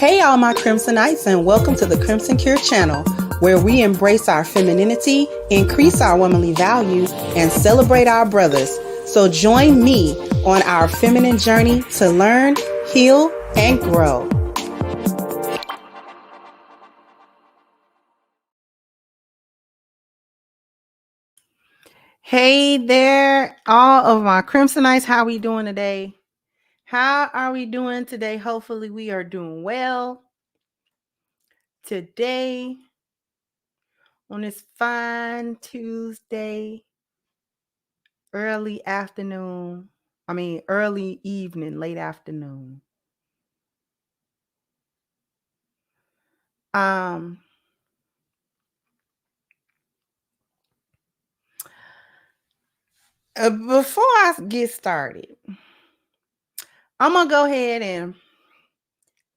Hey, all my Crimsonites, and welcome to the Crimson Cure channel, where we embrace our femininity, increase our womanly value, and celebrate our brothers. So join me on our feminine journey to learn, heal, and grow. Hey there, all of my Crimsonites. How we doing today? How are we doing today? Hopefully we are doing well. Today, on this fine Tuesday, early evening, late afternoon. Before I get started, I'm gonna go ahead and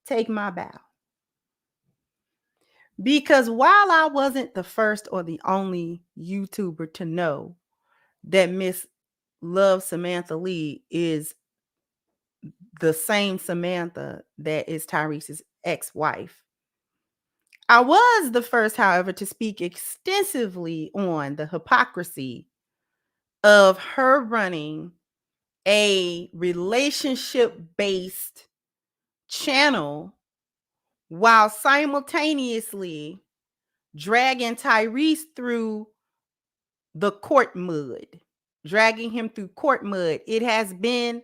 take my bow. Because while I wasn't the first or the only YouTuber to know that Miss Love Samantha Lee is the same Samantha that is Tyrese's ex-wife, I was the first, however, to speak extensively on the hypocrisy of her running a relationship-based channel while simultaneously dragging Tyrese through the court mud, dragging him through court mud. It has been,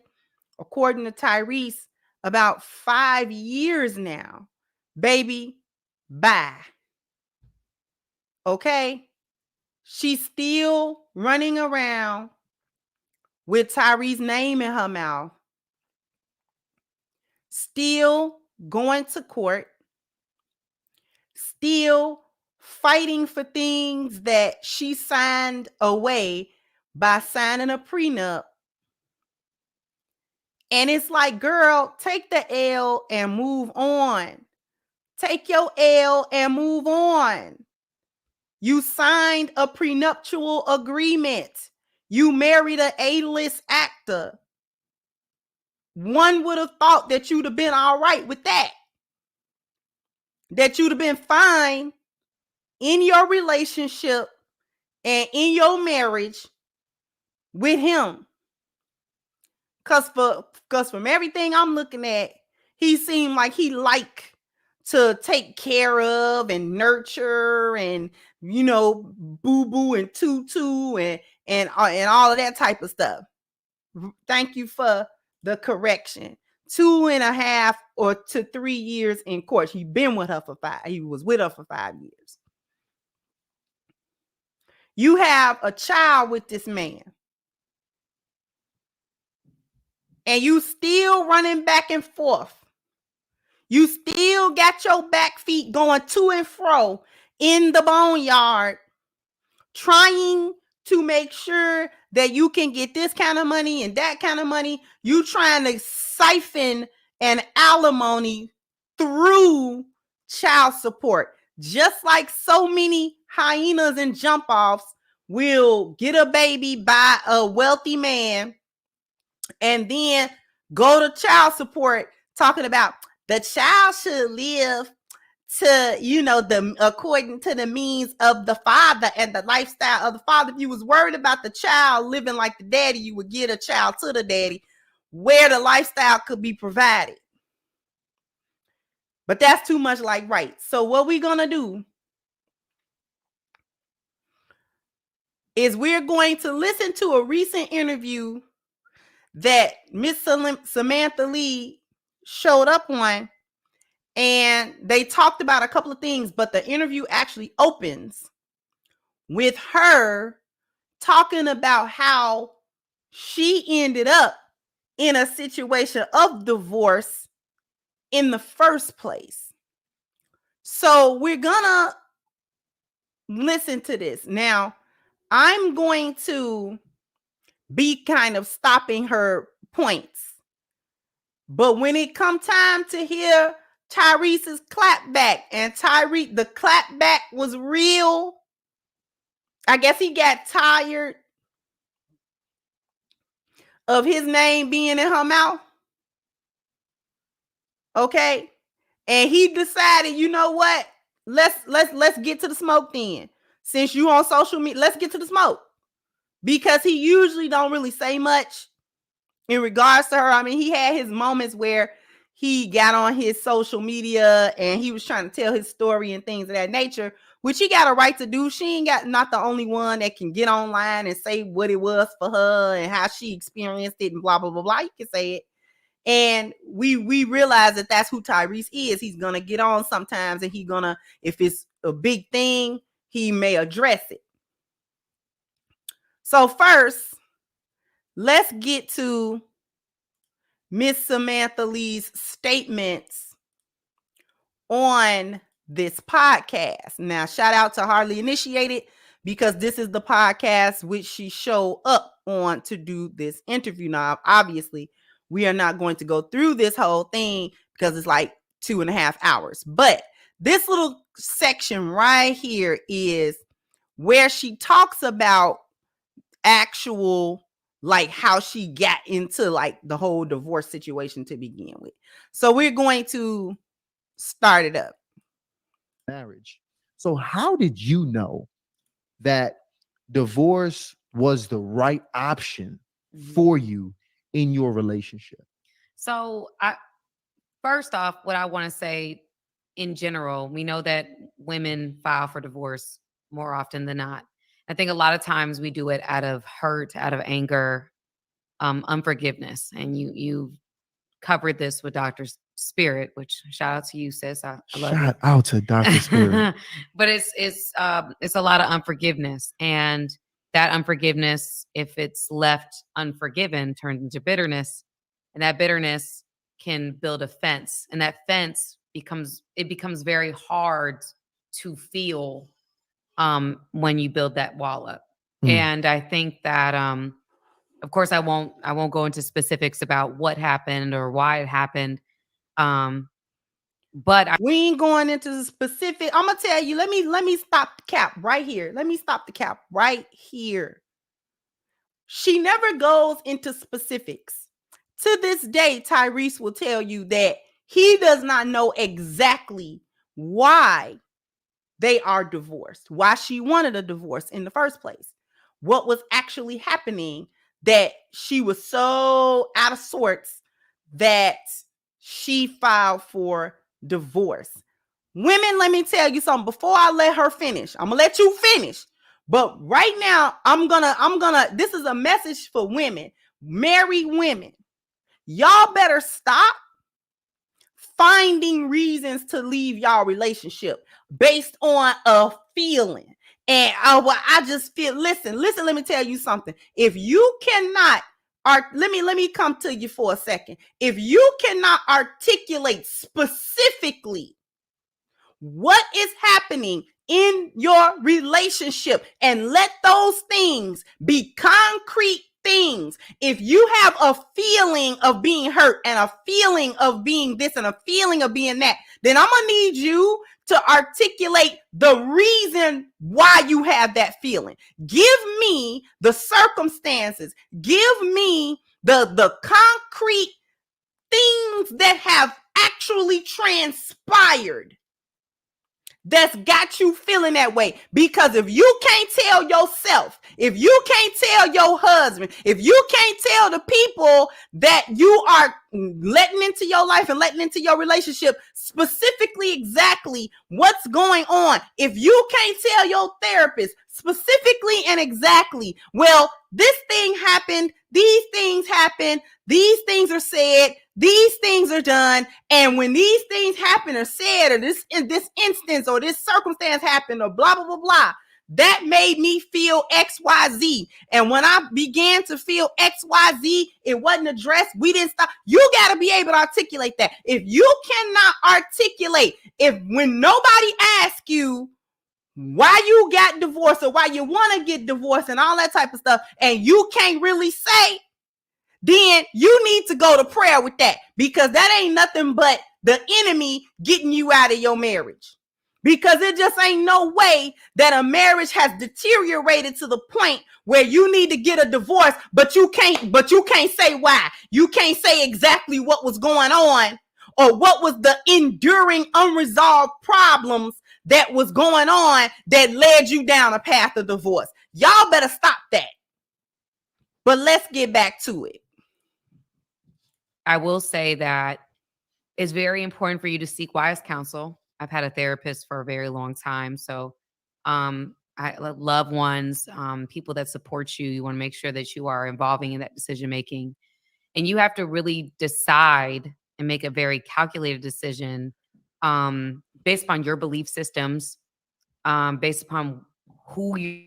according to Tyrese, about 5 years now. Baby, bye. Okay? She's still running around with Tyrese's name in her mouth, still going to court, still fighting for things that she signed away by signing a prenup. And it's like, girl, take the L and move on. Take your L and move on. You signed a prenuptial agreement. You married an A-list actor. One would have thought that you'd have been all right with that. That you'd have been fine in your relationship and in your marriage with him. Because from everything I'm looking at, he seemed like he liked to take care of and nurture and, you know, boo-boo and tutu and all of that type of stuff. Thank you for the correction. 2.5 or to 3 years in court. He was with her for 5 years. You have a child with this man. And you still running back and forth. You still got your back feet going to and fro in the boneyard, trying to make sure that you can get this kind of money and that kind of money. You trying to siphon an alimony through child support. Just like so many hyenas and jump offs will get a baby by a wealthy man and then go to child support talking about the child should live to, you know, according to the means of the father and the lifestyle of the father. If you was worried about the child living like the daddy, you would get a child to the daddy where the lifestyle could be provided. But that's too much like right. So what we're going to do is we're going to listen to a recent interview that Miss Samantha Lee showed up on, and they talked about a couple of things, but the interview actually opens with her talking about how she ended up in a situation of divorce in the first place. So we're gonna listen to this. Now, I'm going to be kind of stopping her points. But when it come time to hear Tyrese's clapback, and the clapback was real, I guess he got tired of his name being in her mouth. Okay. And he decided, you know what? Let's get to the smoke then. Since you on social media, let's get to the smoke. Because he usually don't really say much in regards to her. I mean, he had his moments where he got on his social media and he was trying to tell his story and things of that nature, which he got a right to do. She ain't got not the only one that can get online and say what it was for her and how she experienced it and blah, blah, blah, blah. You can say it. And we realize that that's who Tyrese is. He's going to get on sometimes and he going to, if it's a big thing, he may address it. So first, let's get to Miss Samantha Lee's statements on this podcast. Now, shout out to Hardly Initiated, because this is the podcast which she showed up on to do this interview. Now, obviously, we are not going to go through this whole thing because it's like 2.5 hours. But this little section right here is where she talks about actual, like, how she got into like the whole divorce situation to begin with. So we're going to start it up. Marriage. So how did you know that divorce was the right option for you in your relationship? So first off, what I want to say in general, we know that women file for divorce more often than not. I think a lot of times we do it out of hurt, out of anger, unforgiveness. And you covered this with Dr. Spirit, which shout out to you, sis. I love Shout out to Dr. Spirit. But it's a lot of unforgiveness, and that unforgiveness, if it's left unforgiven, turns into bitterness, and that bitterness can build a fence, and that fence becomes very hard to feel when you build that wall up. And I think that of course I won't go into specifics about what happened or why it happened. But we ain't going into the specific. I'm gonna tell you, let me stop the cap right here. Let me stop the cap right here. She never goes into specifics. To this day, Tyrese will tell you that he does not know exactly why they are divorced, why she wanted a divorce in the first place, what was actually happening that she was so out of sorts that she filed for divorce. Women, let me tell you something before I let her finish. I'm gonna let you finish. But right now, I'm gonna, this is a message for women, married women. Y'all better stop finding reasons to leave y'all relationship based on a feeling. And I just feel, listen, let me tell you something. If you cannot, let me come to you for a second. If you cannot articulate specifically what is happening in your relationship and let those things be concrete things. If you have a feeling of being hurt and a feeling of being this and a feeling of being that, then I'm gonna need you to articulate the reason why you have that feeling. Give me the circumstances. Give me the concrete things that have actually transpired that's got you feeling that way. Because if you can't tell yourself, if you can't tell your husband, if you can't tell the people that you are letting into your life and letting into your relationship specifically exactly what's going on, if you can't tell your therapist specifically and exactly, well, this thing happened, these things happened, these things are said, these things are done, and when these things happen or said, or this instance or this circumstance happened, or blah, blah, blah, blah, that made me feel XYZ. And when I began to feel XYZ, it wasn't addressed. We didn't stop. You got to be able to articulate that. If you cannot articulate, when nobody asks you why you got divorced or why you want to get divorced and all that type of stuff, and you can't really say, then you need to go to prayer with that, because that ain't nothing but the enemy getting you out of your marriage. Because it just ain't no way that a marriage has deteriorated to the point where you need to get a divorce, but you can't say why. You can't say exactly what was going on, or what was the enduring unresolved problems that was going on that led you down a path of divorce. Y'all better stop that. But let's get back to it. I will say that it's very important for you to seek wise counsel. I've had a therapist for a very long time. So loved ones, people that support you, you want to make sure that you are involving in that decision making. And you have to really decide and make a very calculated decision based upon your belief systems, based upon who you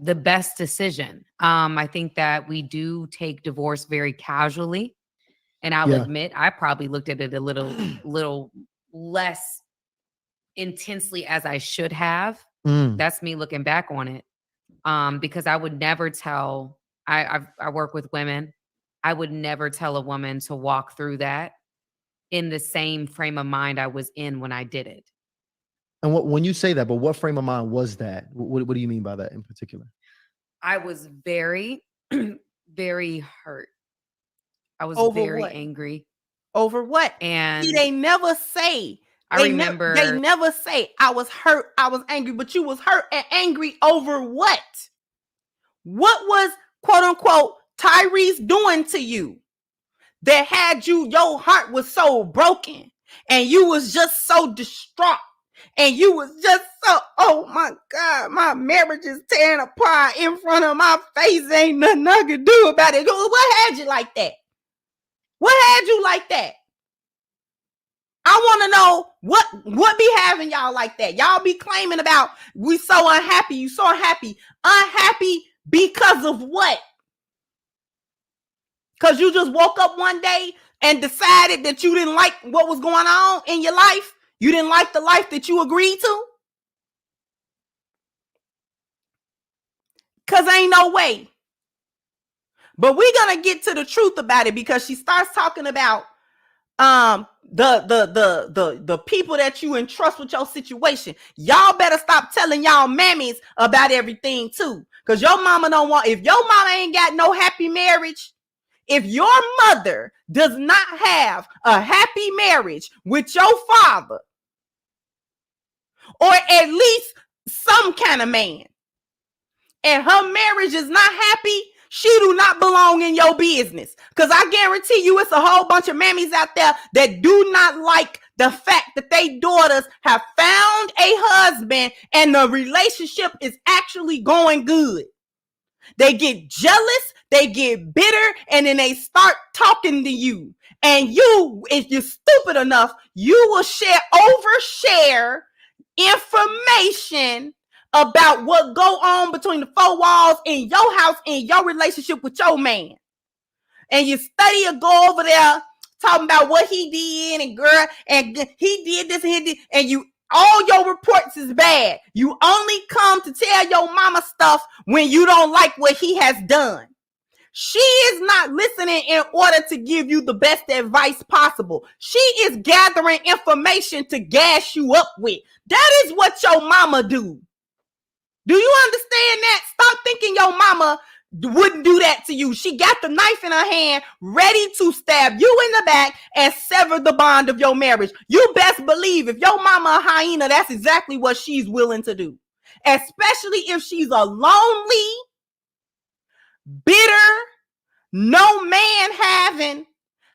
the best decision. I think that we do take divorce very casually. And I'll admit, I probably looked at it a little less intensely as I should have. That's me looking back on it. Because I would never tell, I work with women. I would never tell a woman to walk through that in the same frame of mind I was in when I did it. And when you say that, but what frame of mind was that? What do you mean by that in particular? I was very, very hurt. I was very angry. Over what? And they never say. I remember they never say I was hurt, I was angry, but you was hurt and angry over what? What was, quote unquote, Tyrese doing to you that had your heart was so broken and you was just so distraught and you was just so, oh my God, my marriage is tearing apart in front of my face. Ain't nothing I can do about it. What had you like that? What had you like that? I want to know what be having y'all like that. Y'all be claiming about we so unhappy, you so unhappy. Unhappy because of what? Because you just woke up one day and decided that you didn't like what was going on in your life? You didn't like the life that you agreed to? Because ain't no way. But we're going to get to the truth about it because she starts talking about the people that you entrust with your situation. Y'all better stop telling y'all mammies about everything too. Because your mama don't want, if your mama ain't got no happy marriage, if your mother does not have a happy marriage with your father, or at least some kind of man, and her marriage is not happy, she do not belong in your business. Because I guarantee you it's a whole bunch of mammies out there that do not like the fact that they daughters have found a husband and the relationship is actually going good. They get jealous, they get bitter, and then they start talking to you. And you, if you're stupid enough, you will overshare information about what go on between the four walls in your house, in your relationship with your man. And you study or go over there talking about what he did and girl, and he did this and he did, and you, all your reports is bad. You only come to tell your mama stuff when you don't like what he has done. She is not listening in order to give you the best advice possible. She is gathering information to gas you up with. That is what your mama do. Do you understand that? Stop thinking your mama wouldn't do that to you. She got the knife in her hand, ready to stab you in the back and sever the bond of your marriage. You best believe if your mama a hyena, that's exactly what she's willing to do. Especially if she's a lonely, bitter, no man having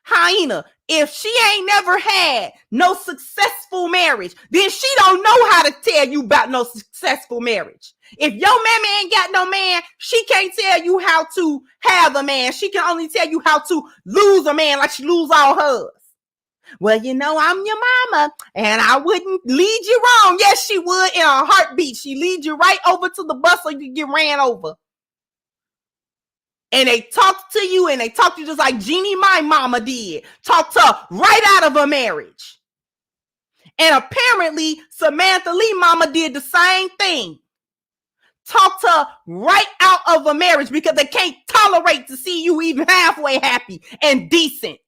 hyena. If she ain't never had no successful marriage, then she don't know how to tell you about no successful marriage. If your mama ain't got no man, she can't tell you how to have a man. She can only tell you how to lose a man like she lose all hers. Well, you know, I'm your mama and I wouldn't lead you wrong. Yes, she would in a heartbeat. She lead you right over to the bus so you get ran over. And they talk to you and they talk to you just like Jeannie, my mama did. Talk to her right out of her marriage. And apparently Samantha Lee mama did the same thing. Talk to her right out of a marriage because they can't tolerate to see you even halfway happy and decent.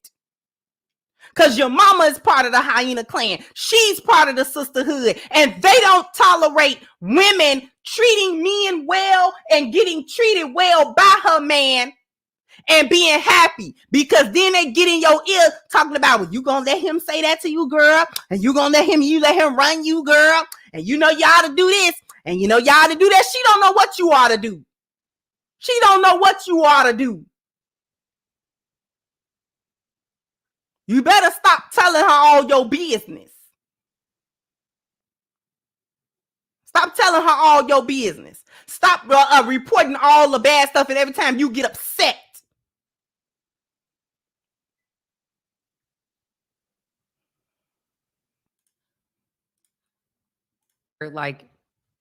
Because your mama is part of the hyena clan. She's part of the sisterhood. And they don't tolerate women treating men well and getting treated well by her man and being happy. Because then they get in your ear talking about, well, you gonna let him say that to you, girl? And you let him run you, girl? And you ought to do this. And you ought to do that. She don't know what you ought to do. She don't know what you ought to do. You better stop telling her all your business. Stop telling her all your business. Stop reporting all the bad stuff and every time you get upset. Like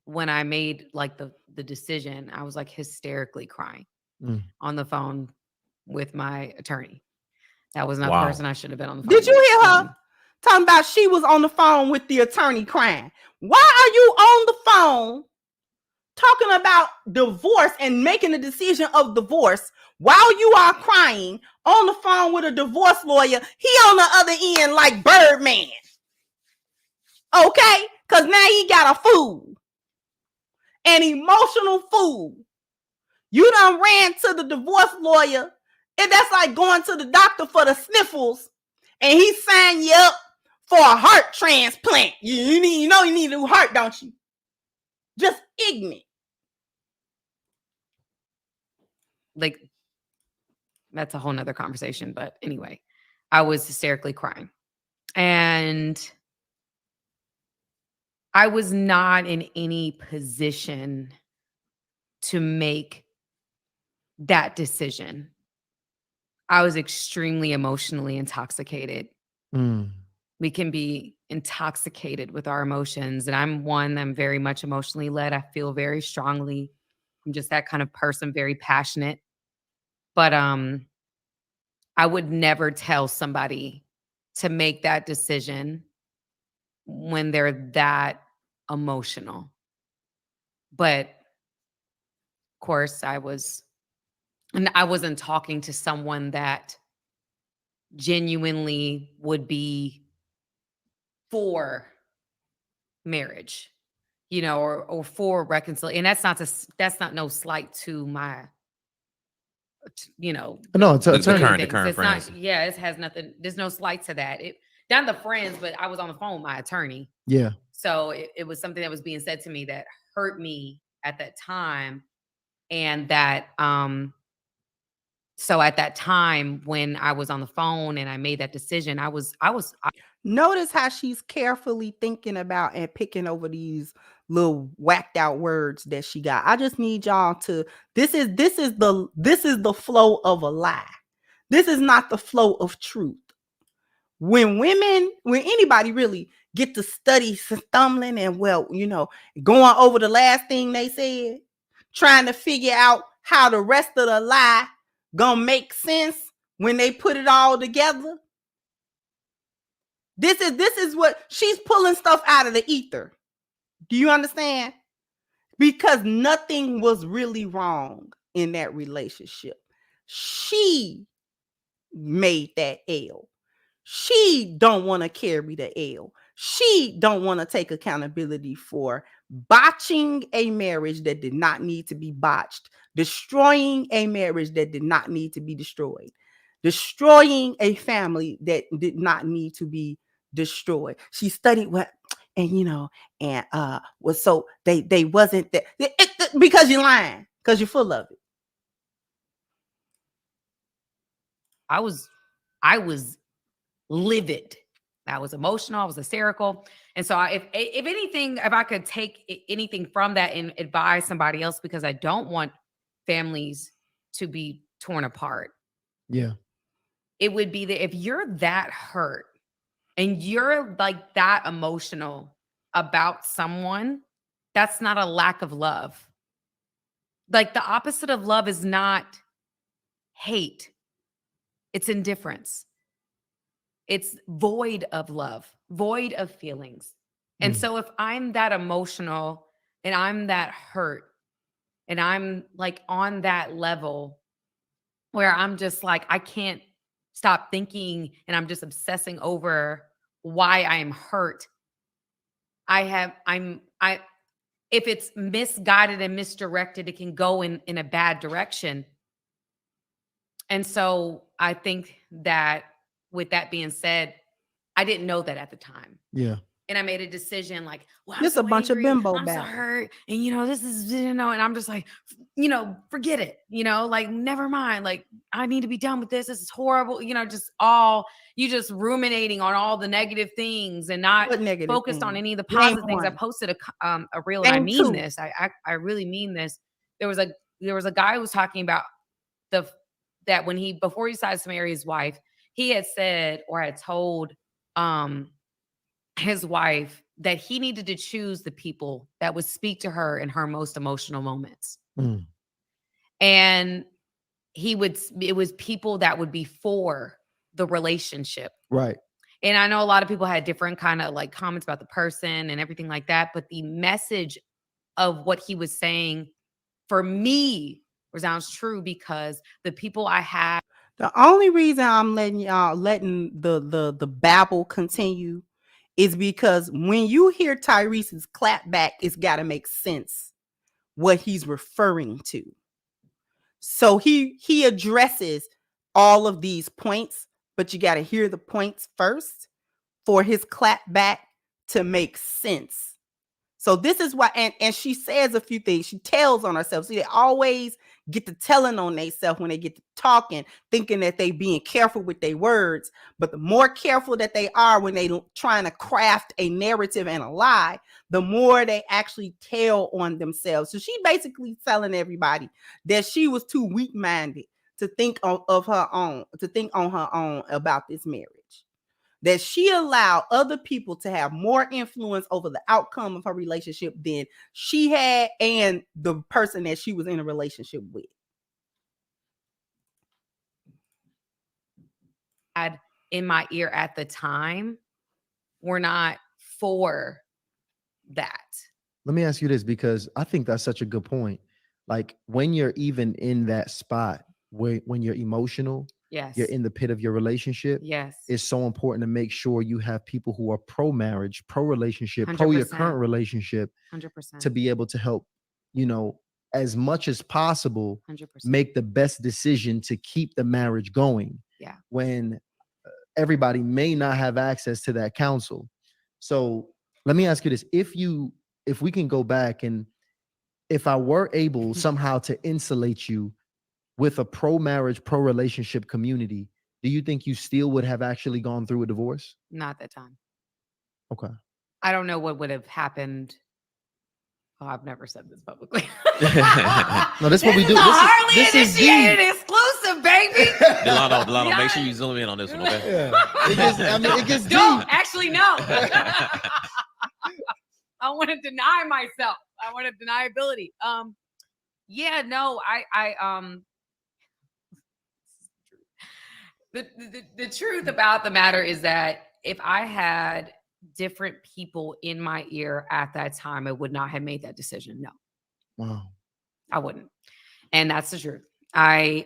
when I made like the decision, I was like hysterically crying on the phone with my attorney. That was not the person I should have been on the phone Did you with. hear her talking about she was on the phone with the attorney crying? Why are you on the phone talking about divorce and making a decision of divorce while you are crying on the phone with a divorce lawyer? He on the other end like Birdman. Okay? Because now he got a fool. An emotional fool. You done ran to the divorce lawyer, and that's like going to the doctor for the sniffles, and he signed you up for a heart transplant. You need a new heart, don't you? Just ignorant. Like, that's a whole nother conversation. But anyway, I was hysterically crying. And I was not in any position to make that decision. I was extremely emotionally intoxicated. We can be intoxicated with our emotions. And I'm very much emotionally led. I feel very strongly. I'm just that kind of person, very passionate. But I would never tell somebody to make that decision when they're that emotional. But of course, I wasn't talking to someone that genuinely would be for marriage, or for reconciliation. And that's not no slight to my, No, it's the attorney. current friends. It has nothing. There's no slight to that. Not the friends, but I was on the phone with my attorney. Yeah. So it was something that was being said to me that hurt me at that time. And that, so at that time when I was on the phone and I made that decision, I Notice how she's carefully thinking about and picking over these little whacked out words that she got. I just need y'all to, this is the flow of a lie. This is not the flow of truth. When anybody really get to study stumbling and going over the last thing they said, trying to figure out how the rest of the lie gonna make sense when they put it all together. This is what she's pulling stuff out of the ether. Do you understand? Because nothing was really wrong in that relationship. She made that L. She don't want to carry the L. She don't want to take accountability for botching a marriage that did not need to be botched, destroying a marriage that did not need to be destroyed, destroying a family that did not need to be destroyed. She studied what, and was so they wasn't that because you're lying, because you're full of it. I was livid. I was emotional. I was hysterical. And so if anything, if I could take anything from that and advise somebody else, because I don't want families to be torn apart. Yeah. It would be that if you're that hurt and you're like that emotional about someone, that's not a lack of love. Like the opposite of love is not hate. It's indifference. It's void of love, void of feelings. And so if I'm that emotional and I'm that hurt and I'm like on that level where I'm just like, I can't stop thinking and I'm just obsessing over why I am hurt, if it's misguided and misdirected, it can go in a bad direction. And so I think that with that being said, I didn't know that at the time. Yeah. And I made a decision like, well, This a bunch of bimbo I'm so babble. hurt. And, this is, and I'm just like, forget it, like, never mind. Like, I need to be done with this. This is horrible. You just ruminating on all the negative things and not focused on any of the positive things. I posted a reel, and I mean this. I really mean this. There was a guy who was talking about that before he decided to marry his wife, he had said or had told his wife that he needed to choose the people that would speak to her in her most emotional moments. Mm. And it was people that would be for the relationship. Right. And I know a lot of people had different kind of like comments about the person and everything like that. But the message of what he was saying for me resounds true, because the people I had. The only reason I'm letting the babble continue is because when you hear Tyrese's clap back, it's got to make sense what he's referring to. So he addresses all of these points, but you got to hear the points first for his clap back to make sense. So this is why, and she says a few things. She tells on herself. See, they always get to telling on themselves when they get to talking, thinking that they being careful with their words. But the more careful that they are when they trying to craft a narrative and a lie, the more they actually tell on themselves. So she basically telling everybody that she was too weak-minded to think on her own about this marriage. That she allowed other people to have more influence over the outcome of her relationship than she had and the person that she was in a relationship with. In my ear at the time were not for that. Let me ask you this, because I think that's such a good point. Like, when you're even in that spot when you're emotional, yes, you're in the pit of your relationship. Yes, it's so important to make sure you have people who are pro-marriage, pro-relationship, 100%. pro your current relationship, 100%, to be able to help, as much as possible, 100%. make the best decision to keep the marriage going. Yeah. When everybody may not have access to that counsel. So let me ask you this: if we can go back, and if I were able somehow to insulate you with a pro-marriage, pro-relationship community, do you think you still would have actually gone through a divorce? Not at that time. Okay. I don't know what would have happened. Oh, I've never said this publicly. No, this is what we do. This is initiated exclusive, baby. Delano, make sure you zoom in on this one, okay? Yeah. It gets Don't deep. actually no. I want to deny myself. I want to deniability. Yeah, no, The truth about the matter is that if I had different people in my ear at that time, I would not have made that decision. No. Wow. I wouldn't. And that's the truth. I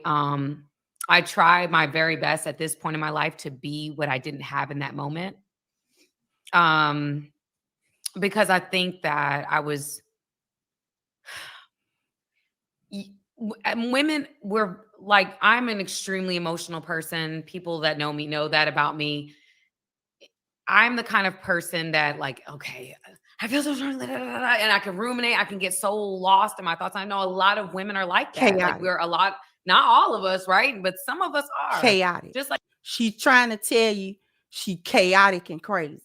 try my very best at this point in my life to be what I didn't have in that moment. Because I think that women were like, I'm an extremely emotional person. People that know me know that about me. I'm the kind of person that, like, okay, I feel so strong, and I can ruminate. I can get so lost in my thoughts. I know a lot of women are like that. Chaotic. Like, we're a lot, not all of us, right? But some of us are chaotic. Just like she's trying to tell you, she chaotic and crazy.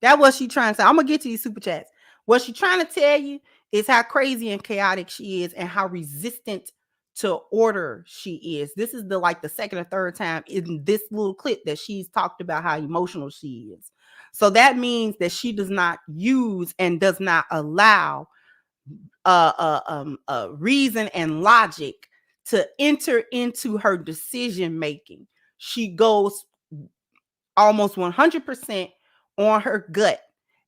That's what she's trying to say. I'm gonna get to these super chats. What she's trying to tell you is how crazy and chaotic she is, and how resistant to order she is. This is the second or third time in this little clip that she's talked about how emotional she is. So that means that she does not use and does not allow reason and logic to enter into her decision making. She goes almost 100% on her gut.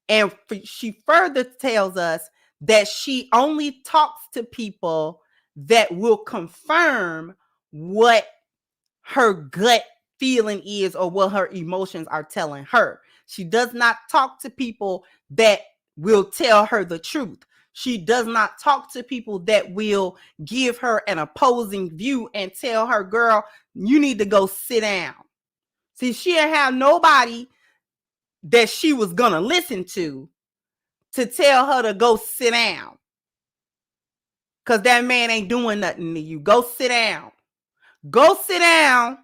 And she further tells us that she only talks to people that will confirm what her gut feeling is or what her emotions are telling her. She does not talk to people that will tell her the truth. She does not talk to people that will give her an opposing view and tell her, girl, you need to go sit down. See, she didn't have nobody that she was going to listen to tell her to go sit down. Because that man ain't doing nothing to you. Go sit down. Go sit down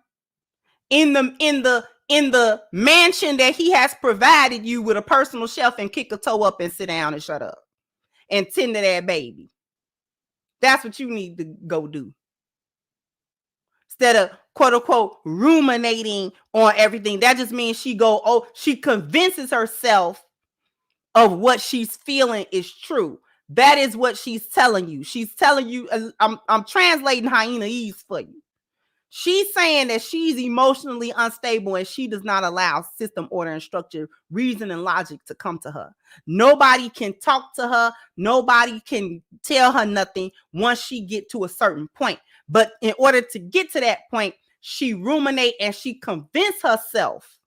in the mansion that he has provided you with a personal shelf and kick a toe up and sit down and shut up. And tend to that baby. That's what you need to go do. Instead of quote unquote ruminating on everything. That just means she convinces herself of what she's feeling is true. That is what she's telling you. She's telling you, I'm translating hyenaese for you. She's saying that she's emotionally unstable and she does not allow system, order, and structure, reason, and logic to come to her. Nobody can talk to her. Nobody can tell her nothing once she get to a certain point. But in order to get to that point, she ruminate and she convince herself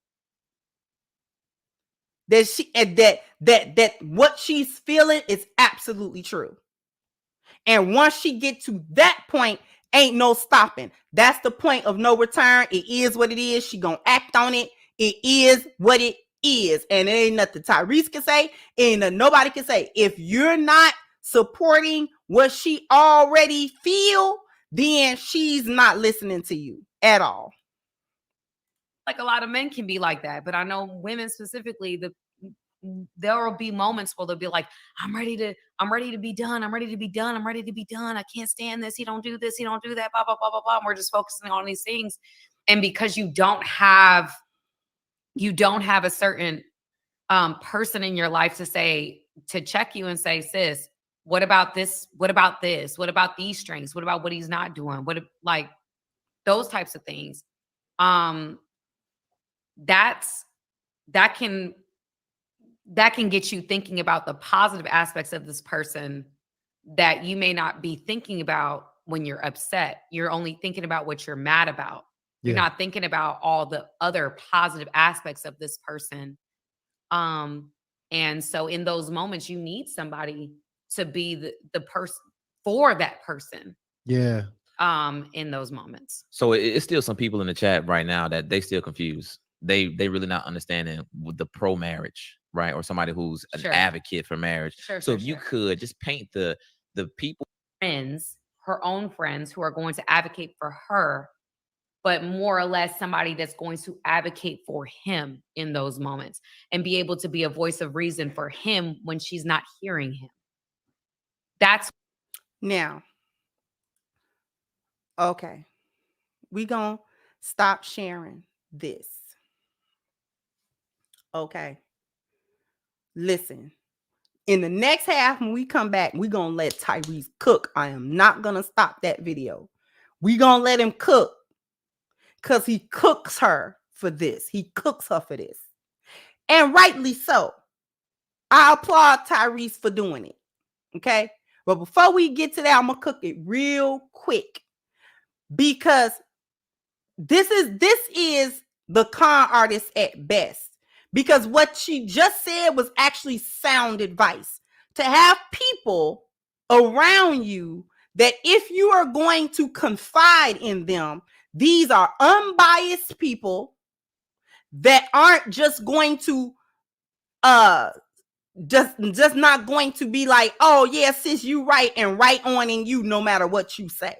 that what she's feeling is absolutely true. And once she get to that point, ain't no stopping. That's the point of no return. It is what it is. She gonna act on it. It is what it is. And it ain't nothing Tyrese can say. Ain't nothing nobody can say. If you're not supporting what she already feel, then she's not listening to you at all. Like a lot of men can be like that, but I know women specifically, there will be moments where they'll be like, I'm ready to be done. I'm ready to be done. I'm ready to be done. I can't stand this. He don't do this. He don't do that. Blah, blah, blah, blah, blah. And we're just focusing on these things. And because you don't have a certain person in your life to check you and say, sis, what about this? What about this? What about these strengths? What about what he's not doing? What, like those types of things. That can get you thinking about the positive aspects of this person that you may not be thinking about when you're upset. You're only thinking about what you're mad about. You're not thinking about all the other positive aspects of this person. And so in those moments, you need somebody to be the person for that person. Yeah. In those moments. So it's still some people in the chat right now that they still confused. They really not understanding the pro marriage, right? Or somebody who's an advocate for marriage. So if you could just paint the people, friends, her own friends who are going to advocate for her, but more or less somebody that's going to advocate for him in those moments and be able to be a voice of reason for him when she's not hearing him. That's now. Okay. We gonna stop sharing this. Okay. Listen. In the next half, when we come back, we gonna let Tyrese cook. I am not gonna stop that video. We gonna let him cook. Because he cooks her for this. He cooks her for this. And rightly so. I applaud Tyrese for doing it. Okay? But before we get to that, I'm gonna cook it real quick. Because this is the con artist at best. Because what she just said was actually sound advice. To have people around you that if you are going to confide in them, these are unbiased people that aren't just going to just not going to be like, oh yeah, sis, you right, and right on in you no matter what you say.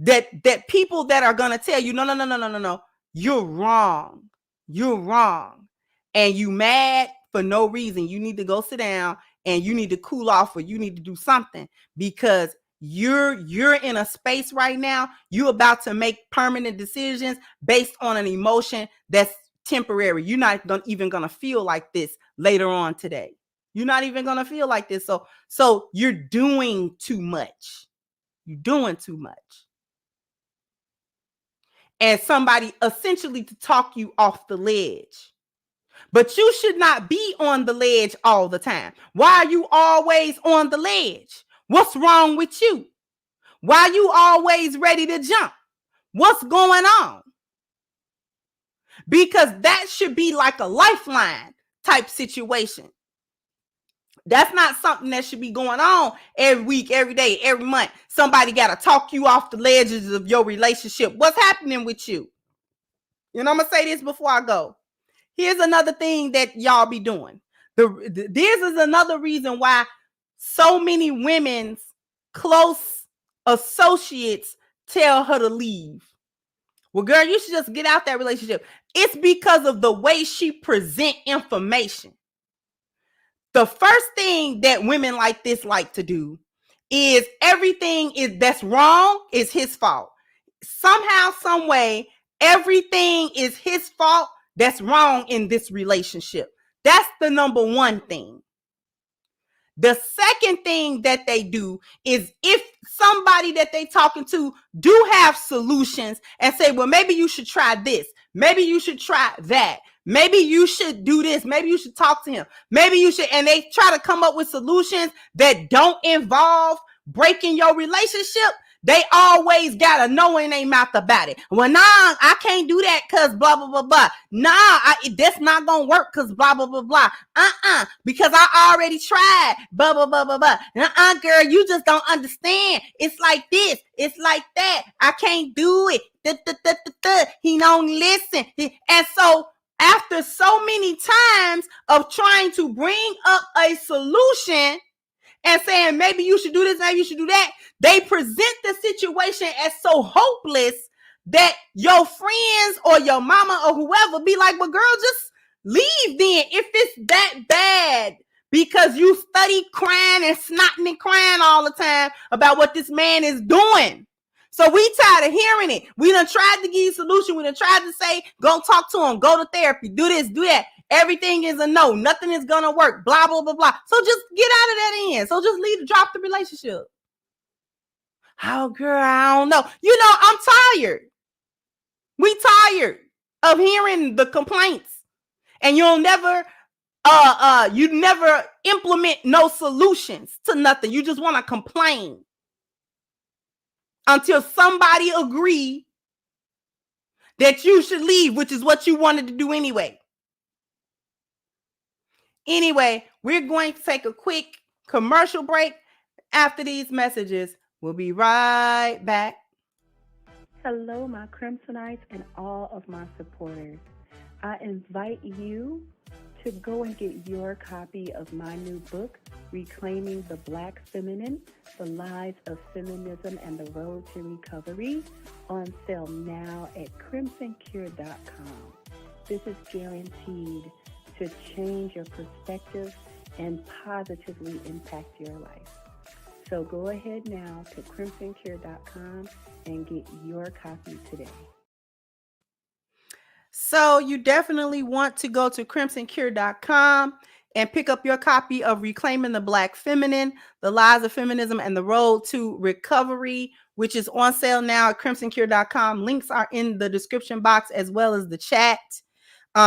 That people that are gonna tell you, no, you're wrong. You're wrong. And you mad for no reason. You need to go sit down and you need to cool off, or you need to do something, because you're in a space right now. You're about to make permanent decisions based on an emotion that's temporary. You're not even gonna feel like this later on today. You're not even gonna feel like this. So you're doing too much. You're doing too much. And somebody essentially to talk you off the ledge. But you should not be on the ledge all the time. Why are you always on the ledge? What's wrong with you? Why are you always ready to jump? What's going on? Because that should be like a lifeline type situation. That's not something that should be going on every week, every day, every month. Somebody got to talk you off the ledges of your relationship. What's happening with you? You know, I'm going to say this before I go. Here's another thing that y'all be doing. This is another reason why so many women's close associates tell her to leave. Well, girl, you should just get out that relationship. It's because of the way she present information. The first thing that women like this like to do is everything that's wrong is his fault. Somehow, some way, everything is his fault that's wrong in this relationship. That's the number one thing. The second thing that they do is if somebody that they talking to do have solutions and say, well, maybe you should try this. Maybe you should try that. Maybe you should do this. Maybe you should talk to him. Maybe you should. And they try to come up with solutions that don't involve breaking your relationship. They always got a no in their mouth about it. Well, nah, I can't do that because blah, blah, blah, blah. Nah, that's not going to work because blah, blah, blah, blah. Because I already tried. Blah, blah, blah, blah, blah. Girl, you just don't understand. It's like this. It's like that. I can't do it. He don't listen. And so after so many times of trying to bring up a solution and saying, maybe you should do this, maybe you should do that, they present the situation as so hopeless that your friends or your mama or whoever be like, well, girl, just leave then if it's that bad, because you study crying and snotting and crying all the time about what this man is doing. So we tired of hearing it. We done tried to give you a solution. We done tried to say, go talk to him, go to therapy, do this, do that. Everything is a no. Nothing is going to work. Blah, blah, blah, blah. So just get out of that end. So just drop the relationship. Oh, girl, I don't know. You know, I'm tired. We tired of hearing the complaints. And you'll never, you never implement no solutions to nothing. You just want to complain until somebody agree that you should leave, which is what you wanted to do anyway. Anyway, we're going to take a quick commercial break. After these messages, we'll be right back. Hello, my Crimsonites and all of my supporters. I invite you to go and get your copy of my new book, Reclaiming the Black Feminine, The Lies of Feminism and the Road to Recovery, on sale now at crimsoncure.com. This is guaranteed to change your perspective and positively impact your life. So go ahead now to crimsoncure.com and get your copy today. So you definitely want to go to crimsoncure.com and pick up your copy of Reclaiming the Black Feminine, The Lies of Feminism and the Road to Recovery, which is on sale now at crimsoncure.com. Links are in the description box as well as the chat.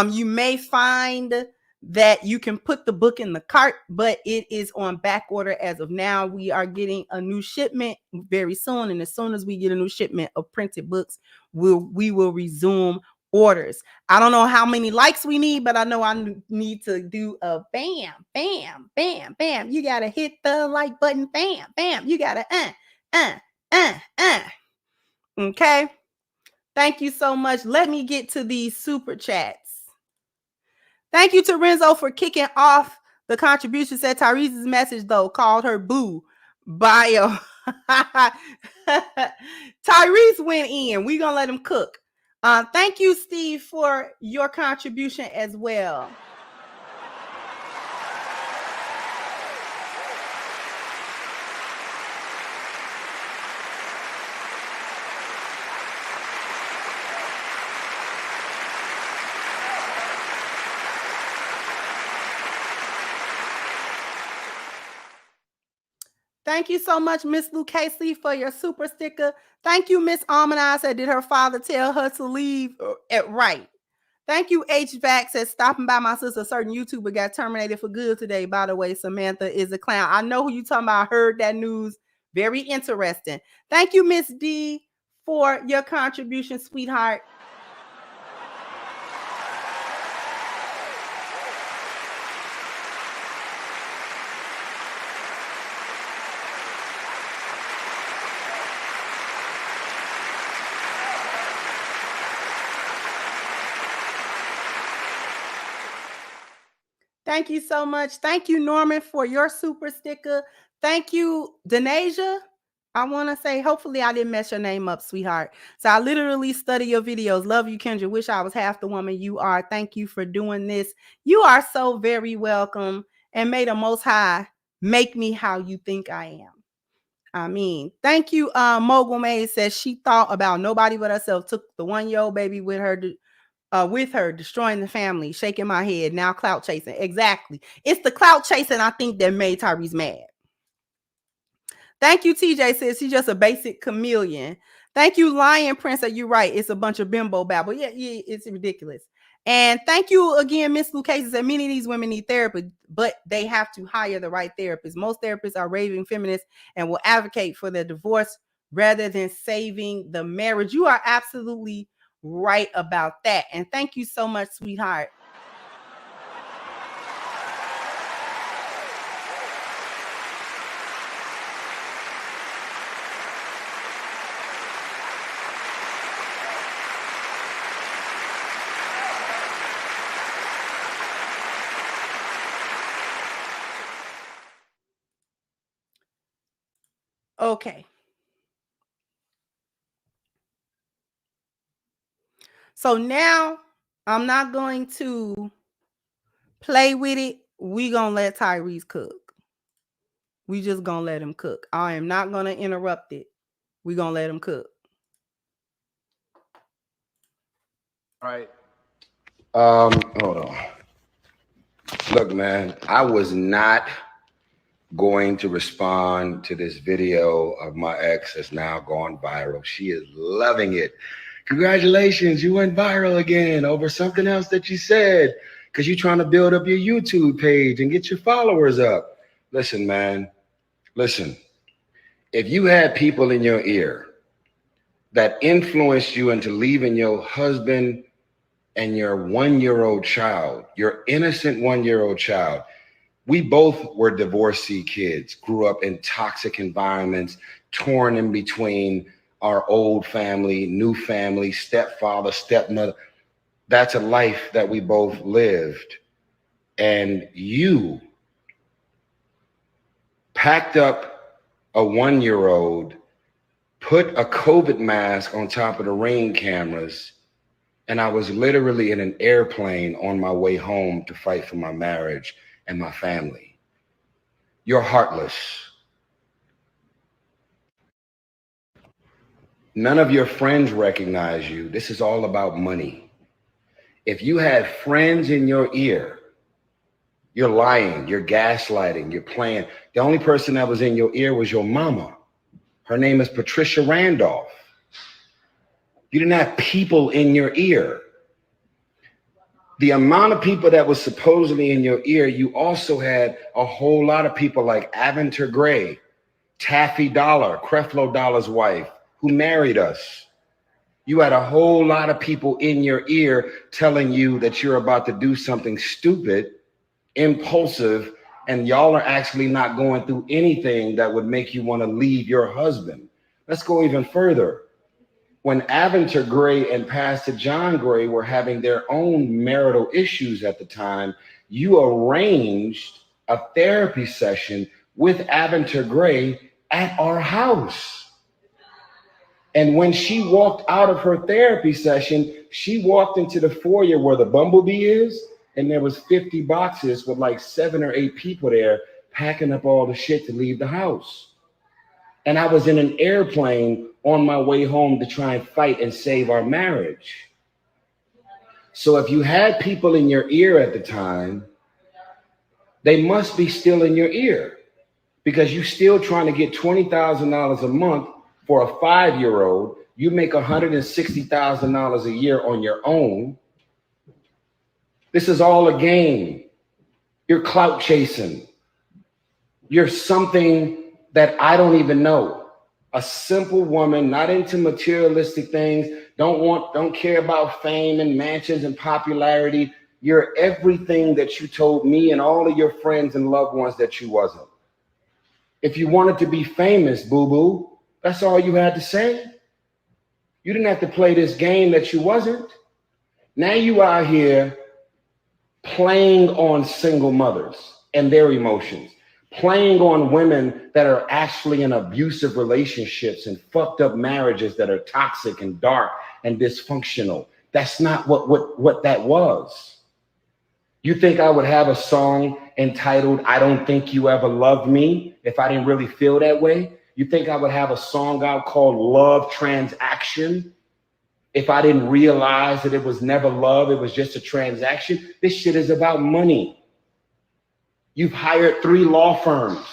You may find that you can put the book in the cart, but it is on back order as of now. We are getting a new shipment very soon. And as soon as we get a new shipment of printed books, we will resume orders. I don't know how many likes we need, but I know I need to do a bam, bam, bam, bam. You got to hit the like button. Bam, bam. You got to, Okay. Thank you so much. Let me get to these super chats. Thank you to Renzo for kicking off the contribution. Said Tyrese's message, though, called her boo bio. Tyrese went in. We're going to let him cook. Thank you, Steve, for your contribution as well. Thank you so much, Miss Lucasey, for your super sticker. Thank you, Miss Almanac, said, did her father tell her to leave? Right. Thank you, HVAC, said, stopping by my sister. A certain YouTuber got terminated for good today. By the way, Samantha is a clown. I know who you talking about. I heard that news. Very interesting. Thank you, Miss D, for your contribution, sweetheart. Thank you so much. Thank you, Norman, for your super sticker. Thank you, Denasia. I want to say, hopefully I didn't mess your name up, sweetheart. So I literally study your videos. Love you, Kendra. Wish I was half the woman you are. Thank you for doing this. You are so very welcome. And may the Most High make me how you think I am. I mean, thank you. Mogul Maid says she thought about nobody but herself. Took the 1-year-old baby with her, destroying the family, shaking my head. Now clout chasing. Exactly. It's the clout chasing, I think, that made Tyrese mad. Thank you, TJ says he's just a basic chameleon. Thank you, Lion Prince. That you're right. It's a bunch of bimbo babble. Yeah, it's ridiculous. And thank you again, Miss Lucchese said many of these women need therapy, but they have to hire the right therapist. Most therapists are raving feminists and will advocate for their divorce rather than saving the marriage. You are absolutely right about that. And thank you so much, sweetheart. Okay. So now I'm not going to play with it. We gonna let Tyrese cook. We just gonna let him cook. I am not gonna interrupt it. We gonna let him cook. All right. Hold on. Look, man, I was not going to respond to this video of my ex that's now gone viral. She is loving it. Congratulations, you went viral again over something else that you said because you're trying to build up your YouTube page and get your followers up. Listen, man, listen. If you had people in your ear that influenced you into leaving your husband and your 1-year-old child, your innocent 1-year-old child. We both were divorcee kids, grew up in toxic environments, torn in between our old family, new family, stepfather, stepmother. That's a life that we both lived. And you packed up a 1-year-old, put a COVID mask on top of the Ring cameras, and I was literally in an airplane on my way home to fight for my marriage and my family. You're heartless. None of your friends recognize you. This is all about money. If you had friends in your ear, you're lying, you're gaslighting, you're playing. The only person that was in your ear was your mama. Her name is Patricia Randolph. You didn't have people in your ear. The amount of people that was supposedly in your ear, you also had a whole lot of people like Aventer Gray, Taffy Dollar, Creflo Dollar's wife, who married us. You had a whole lot of people in your ear telling you that you're about to do something stupid, impulsive, and y'all are actually not going through anything that would make you want to leave your husband. Let's go even further. When Aventer Gray and Pastor John Gray were having their own marital issues at the time, you arranged a therapy session with Aventer Gray at our house. And when she walked out of her therapy session, she walked into the foyer where the Bumblebee is, and there was 50 boxes with like 7 or 8 people there packing up all the shit to leave the house. And I was in an airplane on my way home to try and fight and save our marriage. So if you had people in your ear at the time, they must be still in your ear because you're still trying to get $20,000 a month for a 5-year-old. You make $160,000 a year on your own. This is all a game. You're clout chasing. You're something that I don't even know. A simple woman, not into materialistic things, don't care about fame and mansions and popularity. You're everything that you told me and all of your friends and loved ones that you wasn't. If you wanted to be famous, boo-boo, that's all you had to say. You didn't have to play this game that you wasn't. Now you out here playing on single mothers and their emotions, playing on women that are actually in abusive relationships and fucked up marriages that are toxic and dark and dysfunctional. That's not what that was. You think I would have a song entitled I Don't Think You Ever Loved Me if I didn't really feel that way? You think I would have a song out called Love Transaction if I didn't realize that it was never love, it was just a transaction? This shit is about money. You've hired 3 law firms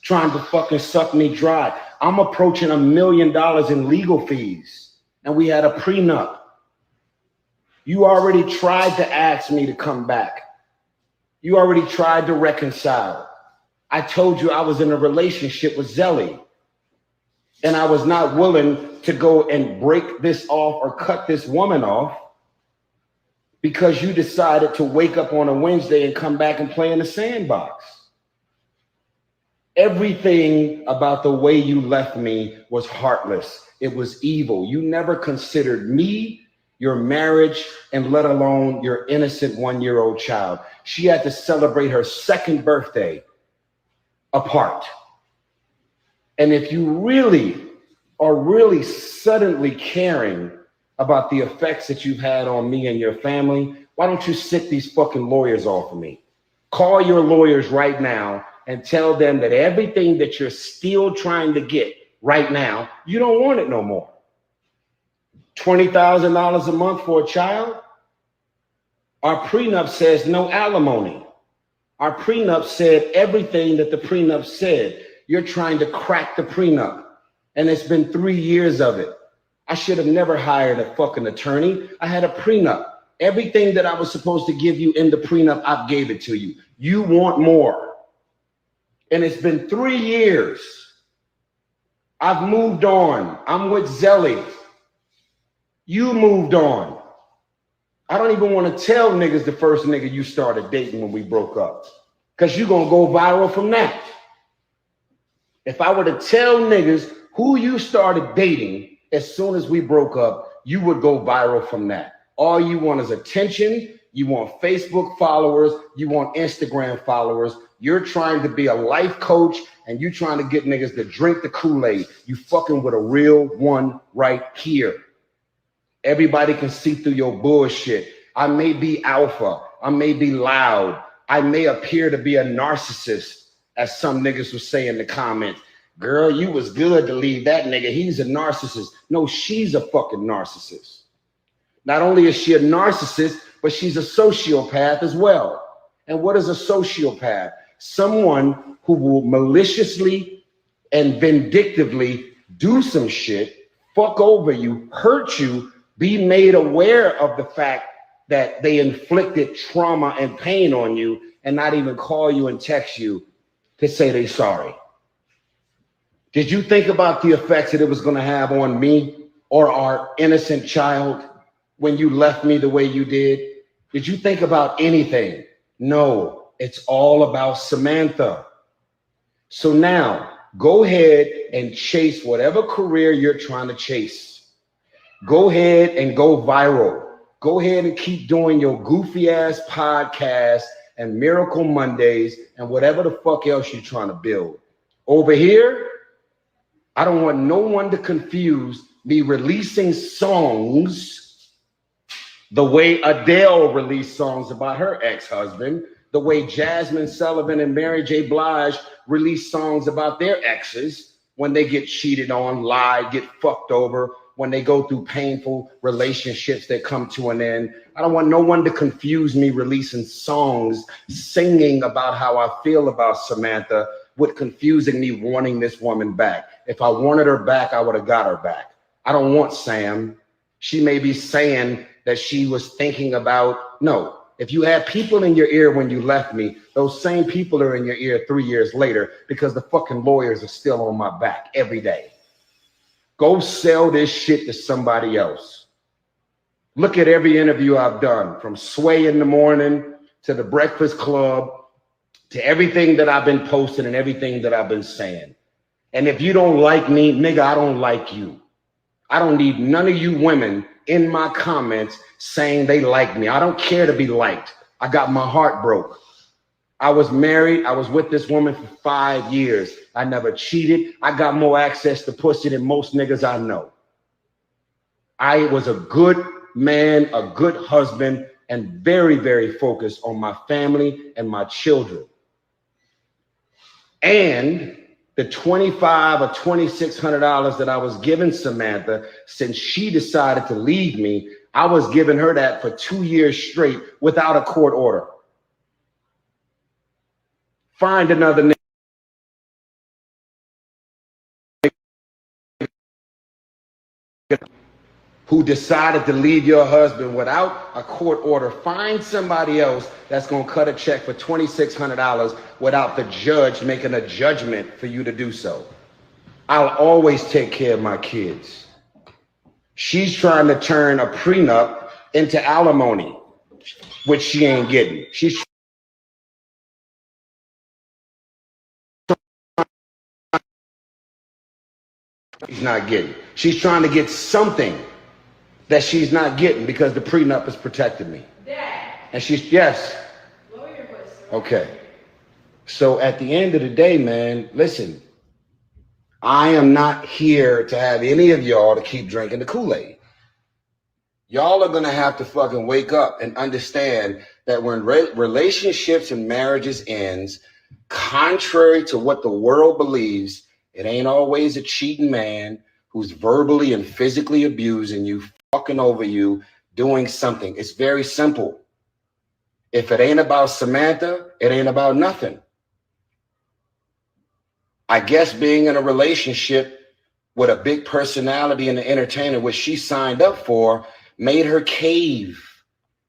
trying to fucking suck me dry. I'm approaching $1 million in legal fees, and we had a prenup. You already tried to ask me to come back. You already tried to reconcile. I told you I was in a relationship with Zelly, and I was not willing to go and break this off or cut this woman off because you decided to wake up on a Wednesday and come back and play in the sandbox. Everything about the way you left me was heartless. It was evil. You never considered me, your marriage, and let alone your innocent 1-year-old child. She had to celebrate her 2nd birthday apart. And if you really are really suddenly caring about the effects that you've had on me and your family, why don't you sit these fucking lawyers off of me? Call your lawyers right now and tell them that everything that you're still trying to get right now, you don't want it no more. $20,000 a month for a child? Our prenup says no alimony. Our prenup said everything that the prenup said. You're trying to crack the prenup, and it's been 3 years of it. I should have never hired a fucking attorney. I had a prenup. Everything that I was supposed to give you in the prenup, I gave it to you. You want more. And it's been 3 years. I've moved on. I'm with Zelly. You moved on. I don't even want to tell niggas the first nigga you started dating when we broke up, because you're going to go viral from that. If I were to tell niggas who you started dating as soon as we broke up, you would go viral from that. All you want is attention. You want Facebook followers. You want Instagram followers. You're trying to be a life coach, and you're trying to get niggas to drink the Kool-Aid. You fucking with a real one right here. Everybody can see through your bullshit. I may be alpha. I may be loud. I may appear to be a narcissist, as some niggas would say in the comments. Girl, you was good to leave that nigga. He's a narcissist. No, she's a fucking narcissist. Not only is she a narcissist, but she's a sociopath as well. And what is a sociopath? Someone who will maliciously and vindictively do some shit, fuck over you, hurt you, be made aware of the fact that they inflicted trauma and pain on you, and not even call you and text you to say they're sorry. Did you think about the effects that it was going to have on me or our innocent child when you left me the way you did? Did you think about anything? No, it's all about Samantha. So now go ahead and chase whatever career you're trying to chase. Go ahead and go viral. Go ahead and keep doing your goofy ass podcast and Miracle Mondays and whatever the fuck else you're trying to build. Over here, I don't want no one to confuse me releasing songs the way Adele released songs about her ex-husband, the way Jasmine Sullivan and Mary J. Blige release songs about their exes when they get cheated on, lie, get fucked over, when they go through painful relationships that come to an end. I don't want no one to confuse me releasing songs, singing about how I feel about Samantha with confusing me wanting this woman back. If I wanted her back, I would have got her back. I don't want Sam. She may be saying that she was thinking about, no. If you had people in your ear when you left me, those same people are in your ear 3 years later because the fucking lawyers are still on my back every day. Go sell this shit to somebody else. Look at every interview I've done, from Sway in the Morning to the Breakfast Club to everything that I've been posting and everything that I've been saying. And if you don't like me, nigga, I don't like you. I don't need none of you women in my comments saying they like me. I don't care to be liked. I got my heart broke. I was married. I was with this woman for 5 years. I never cheated. I got more access to pussy than most niggas I know. I was a good man, a good husband, and very, very focused on my family and my children. And the $2,500 or $2,600 that I was giving Samantha, since she decided to leave me, I was giving her that for 2 years straight without a court order. Find another nigga who decided to leave your husband without a court order. Find somebody else that's going to cut a check for $2,600 without the judge making a judgment for you to do so. I'll always take care of my kids. She's trying to turn a prenup into alimony, which she ain't getting. She's not getting. She's trying to get something that she's not getting because the prenup has protected me. Dad. And she's, yes. Lower your voice. Okay. So at the end of the day, man, listen, I am not here to have any of y'all to keep drinking the Kool-Aid. Y'all are going to have to fucking wake up and understand that when relationships and marriages ends, contrary to what the world believes, it ain't always a cheating man who's verbally and physically abusing you, fucking over you, doing something. It's very simple. If it ain't about Samantha, it ain't about nothing. I guess being in a relationship with a big personality and an entertainer, which she signed up for, made her cave.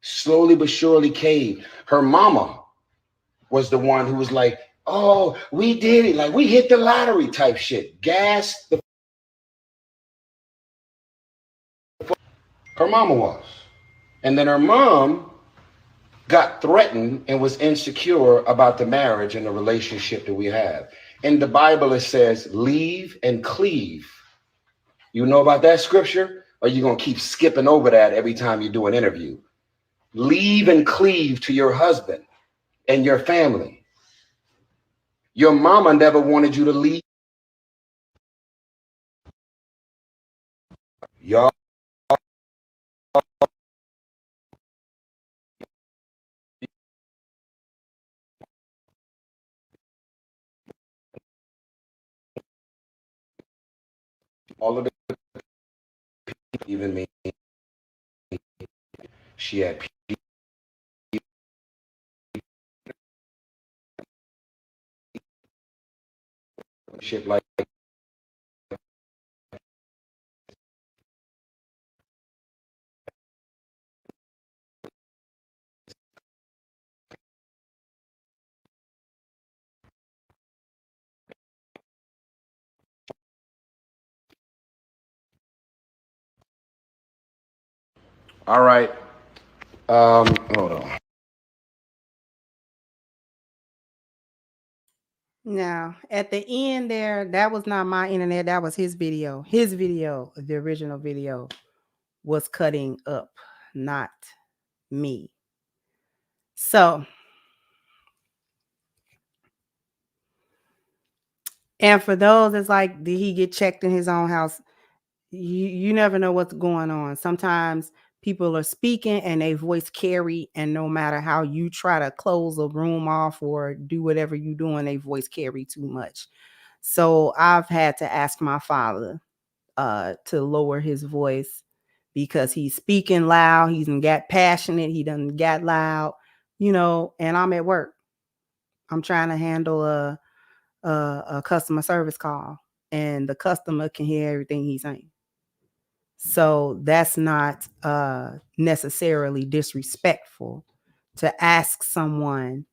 Slowly but surely cave. Her mama was the one who was like, oh, we did it. Like, we hit the lottery type shit. Gas. Her mama was. And then her mom got threatened and was insecure about the marriage and the relationship that we have. In the Bible, it says, leave and cleave. You know about that scripture? Or are you going to keep skipping over that every time you do an interview? Leave and cleave to your husband and your family. Your mama never wanted you to leave. Y'all. All of the people, even me, she had shit like. All right. Hold on. Now, at the end there, that was not my internet. That was his video. His video, the original video, was cutting up, not me. So, and for those that's like, did he get checked in his own house? You never know what's going on. Sometimes people are speaking and they voice carry, and no matter how you try to close a room off or do whatever you're doing, they voice carry too much. So I've had to ask my father to lower his voice because he's speaking loud. He's got passionate. He done got loud, and I'm at work. I'm trying to handle a customer service call, and the customer can hear everything he's saying. So that's not necessarily disrespectful to ask someone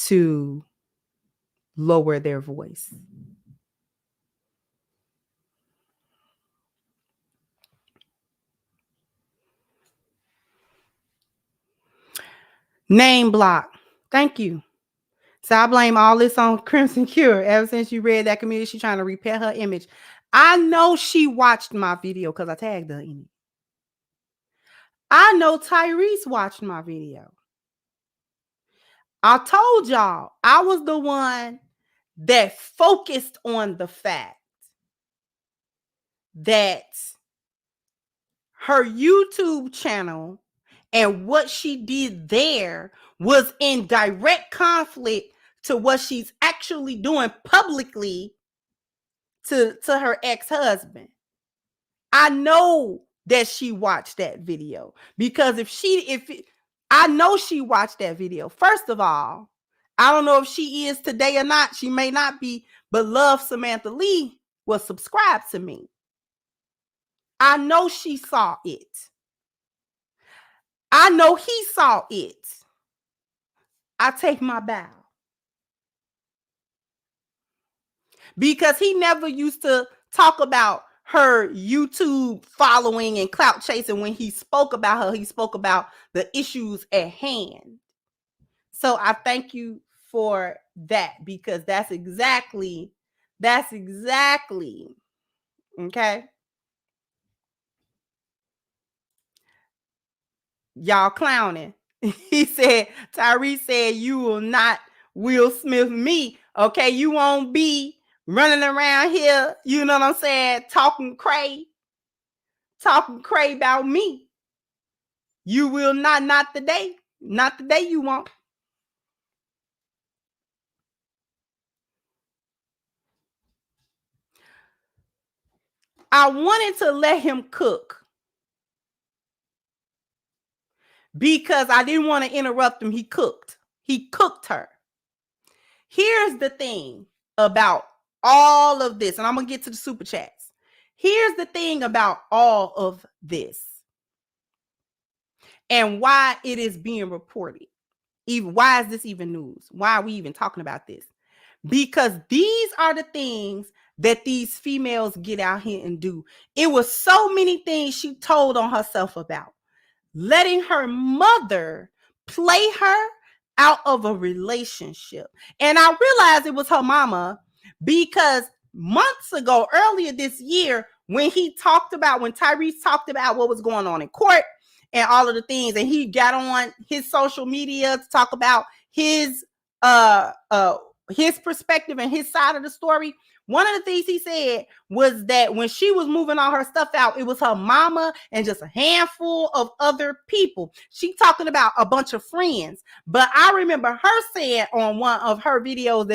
to lower their voice. Name block. Thank you. So I blame all this on Crimson Cure. Ever since you read that community, she's trying to repair her image. I know she watched my video because I tagged her in it. I know Tyrese watched my video. I told y'all I was the one that focused on the fact that her YouTube channel and what she did there was in direct conflict to what she's actually doing publicly to her ex-husband. I know that she watched that video because I know she watched that video. First of all, I don't know if she is today or not. She may not be, but Love Samantha Lee was subscribed to me. I know she saw it. I know he saw it. I take my bow. Because he never used to talk about her YouTube following and clout chasing. When he spoke about her, he spoke about the issues at hand. So I thank you for that, because that's exactly, okay. Y'all clowning. He said, Tyrese said, you will not Will Smith me. Okay, you won't be running around here, you know what I'm saying, talking cray about me. You will not today you won't. I wanted to let him cook because I didn't want to interrupt him. He cooked her. Here's the thing about all of this, and I'm gonna get to the super chats. Here's the thing about all of this and why it is being reported. Even why is this even news? Why are we even talking about this? Because these are the things that these females get out here and do. It was so many things she told on herself about. Letting her mother play her out of a relationship. And I realized it was her mama because months ago, earlier this year, when Tyrese talked about what was going on in court and all of the things, and he got on his social media to talk about his perspective and his side of the story. One of the things he said was that when she was moving all her stuff out, it was her mama and just a handful of other people. She talking about a bunch of friends. But I remember her saying on one of her videos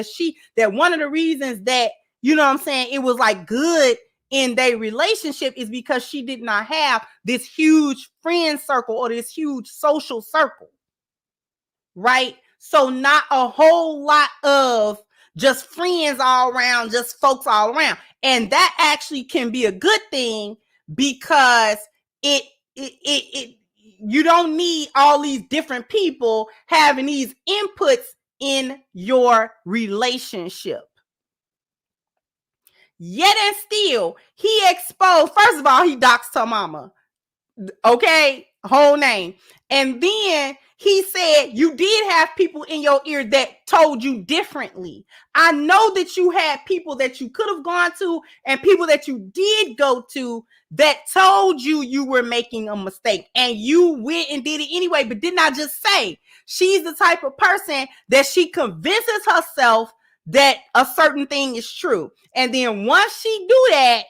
that one of the reasons that, you know what I'm saying, it was like good in their relationship is because she did not have this huge friend circle or this huge social circle. Right? So not a whole lot of just friends all around, just folks all around. And that actually can be a good thing because you don't need all these different people having these inputs in your relationship. Yet and still, he exposed, first of all, he doxed her mama. Okay, whole name. And then he said you did have people in your ear that told you differently. I know that you had people that you could have gone to and people that you did go to that told you were making a mistake, and you went and did it anyway. But didn't I just say she's the type of person that she convinces herself that a certain thing is true, and then once she do that,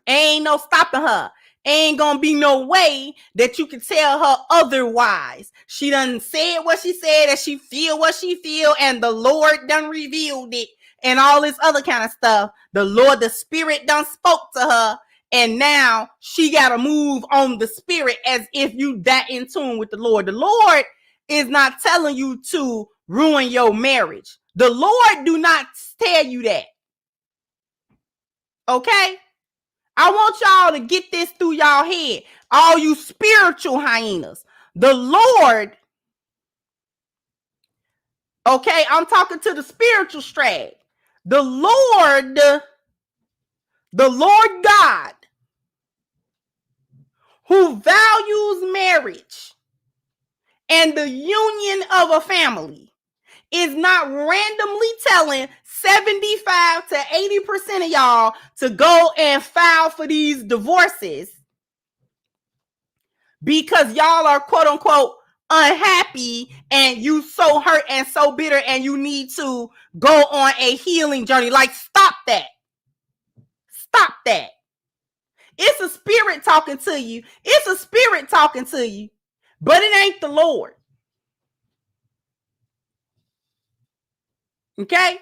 ain't no stopping her. Ain't gonna be no way that you can tell her otherwise. She done said what she said, and she feel what she feel, and the Lord done revealed it, and all this other kind of stuff. The Spirit done spoke to her, and now she gotta move on the Spirit as if you that in tune with the Lord. The Lord is not telling you to ruin your marriage. The Lord do not tell you that. Okay? I want y'all to get this through y'all head. All you spiritual hyenas. The Lord, okay, I'm talking to the spiritual strat. The Lord God, who values marriage and the union of a family is not randomly telling 75 to 80% of y'all to go and file for these divorces because y'all are quote unquote unhappy and you so hurt and so bitter and you need to go on a healing journey. Like, stop that. Stop that. It's a spirit talking to you. It's a spirit talking to you, but it ain't the Lord. Okay?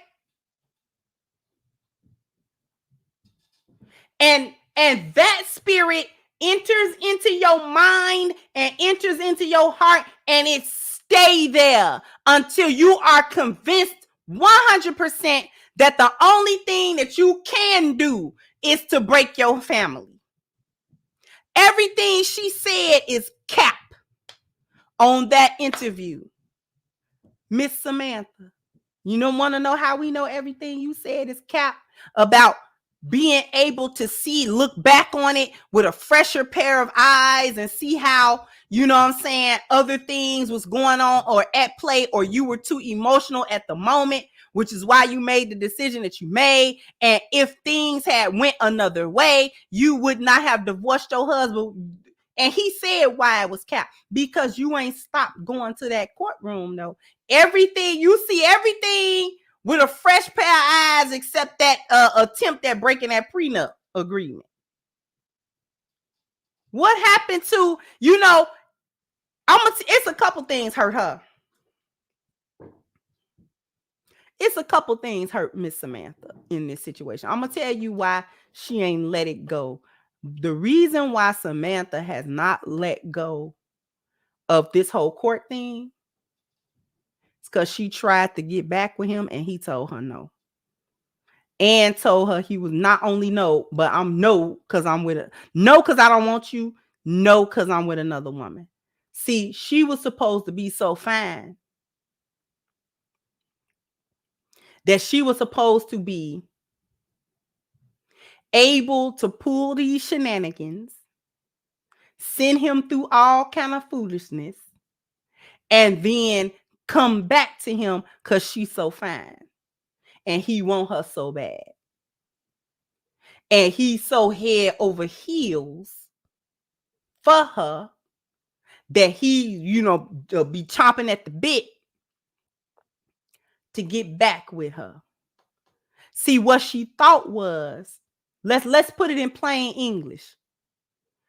And that spirit enters into your mind and enters into your heart, and it stay there until you are convinced 100% that the only thing that you can do is to break your family. Everything she said is cap on that interview. Miss Samantha, you don't want to know how we know everything you said is cap about being able to see, look back on it with a fresher pair of eyes and see how, you know what I'm saying, other things was going on or at play, or you were too emotional at the moment, which is why you made the decision that you made. And if things had went another way, you would not have divorced your husband. And he said why it was capped, because you ain't stopped going to that courtroom though. Everything, you see everything with a fresh pair of eyes, except that attempt at breaking that prenup agreement. What happened to, you know, it's a couple things hurt her. It's a couple things hurt Miss Samantha in this situation. I'm going to tell you why she ain't let it go. The reason why Samantha has not let go of this whole court thing is because she tried to get back with him and he told her no. And told her he was not only no, but I'm no because I'm with her. No, because I don't want you. No, because I'm with another woman. See, she was supposed to be so fine that she was supposed to be able to pull these shenanigans, send him through all kind of foolishness, and then come back to him because she's so fine. And he want her so bad. And he's so head over heels for her that he, you know, be chomping at the bit to get back with her. See, what she thought was, let's put it in plain English.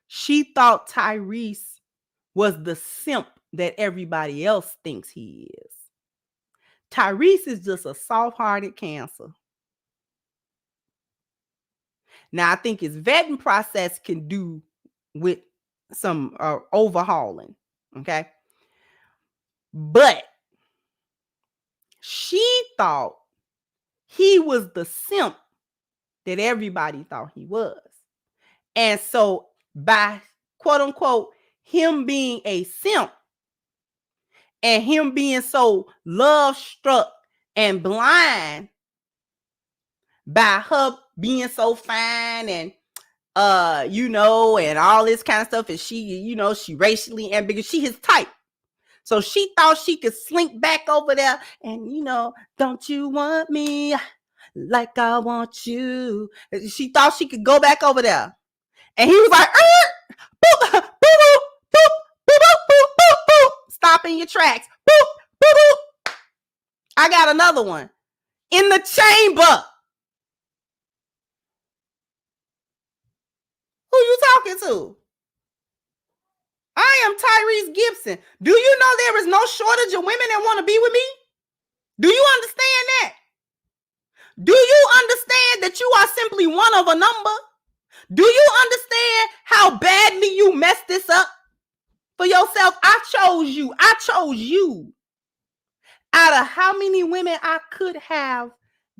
She thought Tyrese was the simp that everybody else thinks he is. Tyrese is just a soft-hearted Cancer. Now, I think his vetting process can do with some overhauling, okay? But she thought he was the simp that everybody thought he was. And so by quote unquote him being a simp and him being so love struck and blind by her being so fine and you know, and all this kind of stuff, and she, you know, she racially ambiguous, she his type. So she thought she could slink back over there and, you know, don't you want me like I want you? She thought she could go back over there. And he was like, boop, boop, boop, boop, boop, boop, boop, boop. Stop in your tracks. Boop, boop, boop. I got another one. In the chamber. Who you talking to? I am Tyrese Gibson. Do you know there is no shortage of women that want to be with me? Do you understand that? Do you understand that you are simply one of a number? Do you understand how badly you messed this up for yourself? I chose you. I chose you. Out of how many women I could have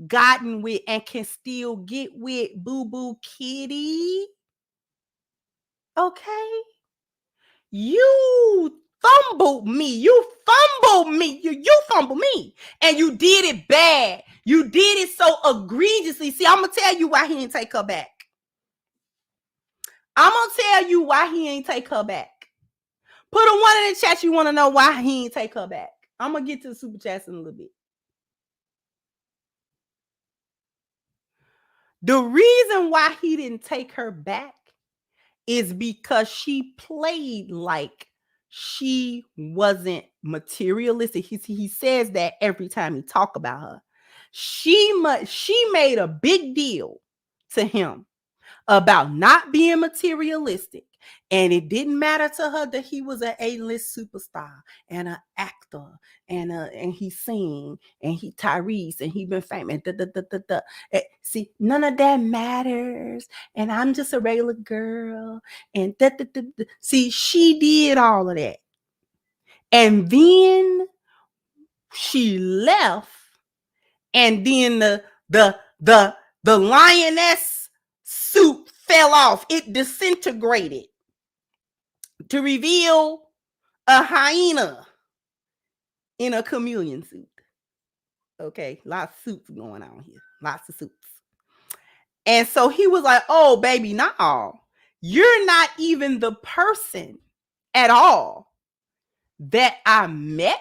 gotten with and can still get with, boo-boo kitty. Okay? You fumbled me. You fumbled me. You fumbled me. And you did it bad. You did it so egregiously. See, I'm going to tell you why he didn't take her back. I'm going to tell you why he ain't take her back. Put a 1 in the chat. You want to know why he ain't take her back. I'm going to get to the super chats in a little bit. The reason why he didn't take her back is because she played like she wasn't materialistic. He says that every time he talk about her. She made a big deal to him about not being materialistic. And it didn't matter to her that he was an A-list superstar and an actor and he sing and he Tyrese and he been famous. See, none of that matters. And I'm just a regular girl. And see, she did all of that. And then she left. And then the lioness suit fell off. It disintegrated to reveal a hyena in a chameleon suit. Okay, lots of suits going on here. Lots of suits. And so he was like, oh, baby, no. You're not even the person at all that I met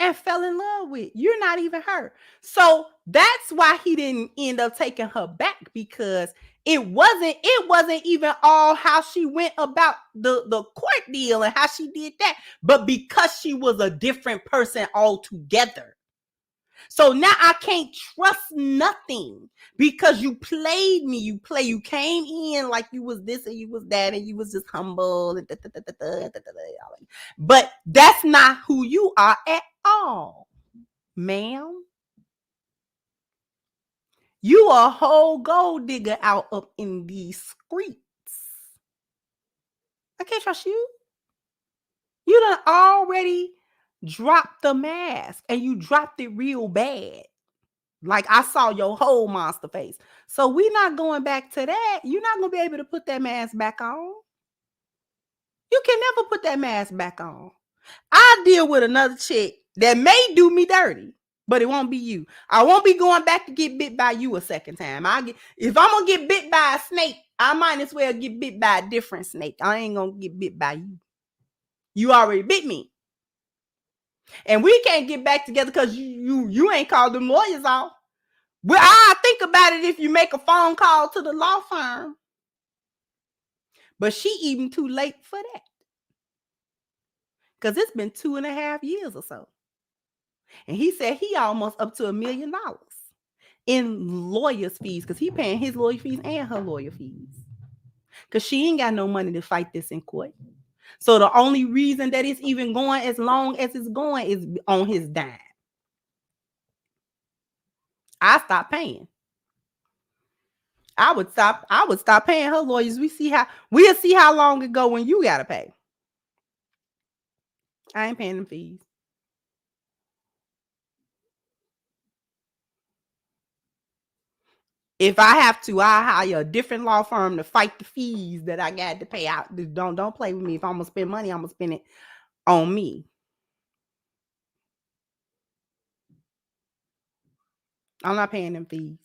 and fell in love with. You're not even her. So that's why he didn't end up taking her back, because it wasn't even all how she went about the court deal and how she did that, but because she was a different person altogether. So now I can't trust nothing because you played me. You came in like you was this and you was that and you was just humble. But that's not who you are at all, ma'am. You a whole gold digger out up in these streets. I can't trust you. You done already dropped the mask and you dropped it real bad. Like I saw your whole monster face. So we're not going back to that. You're not going to be able to put that mask back on. You can never put that mask back on. I'll deal with another chick that may do me dirty, but it won't be you. I won't be going back to get bit by you a second time. If I'm going to get bit by a snake, I might as well get bit by a different snake. I ain't going to get bit by you. You already bit me. And we can't get back together because you ain't called them lawyers off. Well, I think about it if you make a phone call to the law firm. But she even too late for that. Because it's been 2.5 years or so. And he said he almost up to $1 million in lawyer's fees, because he paying his lawyer fees and her lawyer fees. Because she ain't got no money to fight this in court. So the only reason that it's even going as long as it's going is on his dime. I stopped paying. I would stop paying her lawyers. We'll see how long it go when you gotta pay. I ain't paying them fees. If I have to, I'll hire a different law firm to fight the fees that I got to pay out. Don't play with me. If I'm gonna spend money, I'm gonna spend it on me. I'm not paying them fees.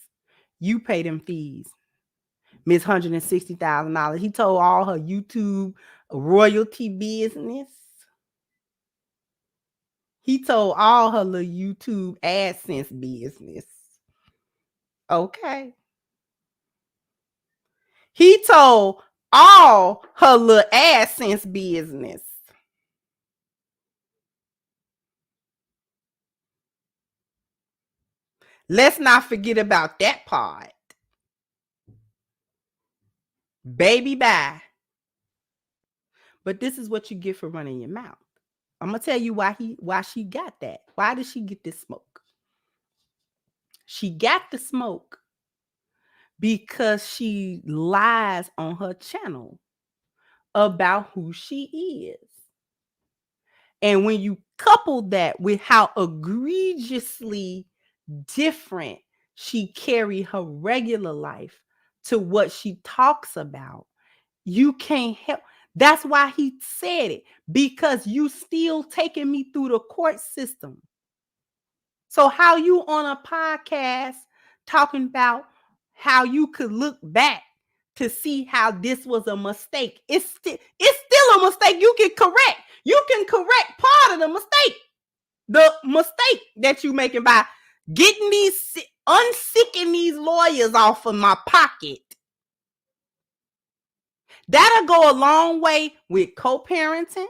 You pay them fees. Miss $160,000. He told all her YouTube royalty business. He told all her little YouTube AdSense business. Okay. He told all her little AdSense business. Let's not forget about that part. Baby, bye. But this is what you get for running your mouth. I'm gonna tell you why she got that. Why did she get this smoke? She got the smoke because she lies on her channel about who she is. And when you couple that with how egregiously different she carry her regular life to what she talks about, you can't help. That's why he said it, because you still taking me through the court system. So how you on a podcast talking about how you could look back to see how this was a mistake. It's still a mistake you can correct. You can correct part of the mistake. The mistake that you making by getting unsicking these lawyers off of my pocket. That'll go a long way with co-parenting.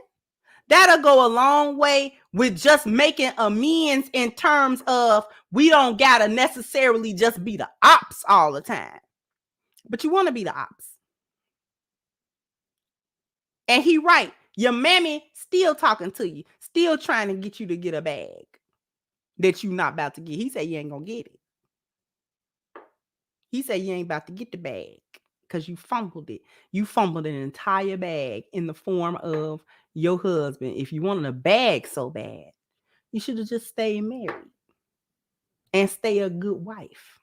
That'll go a long way with just making amends in terms of we don't gotta necessarily just be the ops all the time. But you want to be the ops. And he right. Your mammy still talking to you, still trying to get you to get a bag that you not about to get. He said you ain't gonna get it. He said you ain't about to get the bag because you fumbled it. You fumbled an entire bag in the form of your husband. If you wanted a bag so bad, you should have just stayed married and stay a good wife.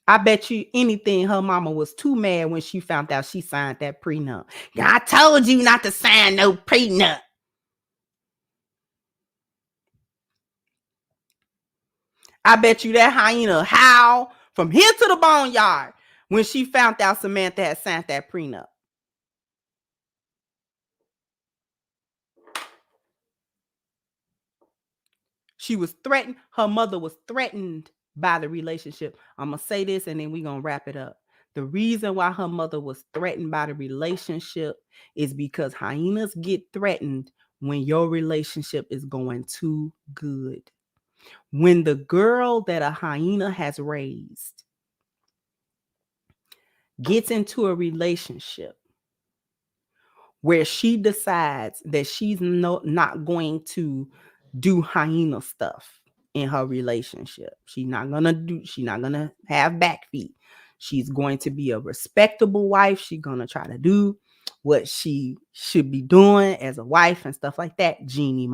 I bet you anything her mama was too mad when she found out she signed that prenup. I told you not to sign no prenup. I bet you that hyena howl from here to the boneyard when she found out Samantha had signed that prenup. She was threatened. Her mother was threatened by the relationship. I'm going to say this and then we're going to wrap it up. The reason why her mother was threatened by the relationship is because hyenas get threatened when your relationship is going too good. When the girl that a hyena has raised gets into a relationship where she decides that she's not going to do hyena stuff in her relationship. She's not gonna have back feet. She's going to be a respectable wife. She's gonna try to do what she should be doing as a wife and stuff like that. Jeannie,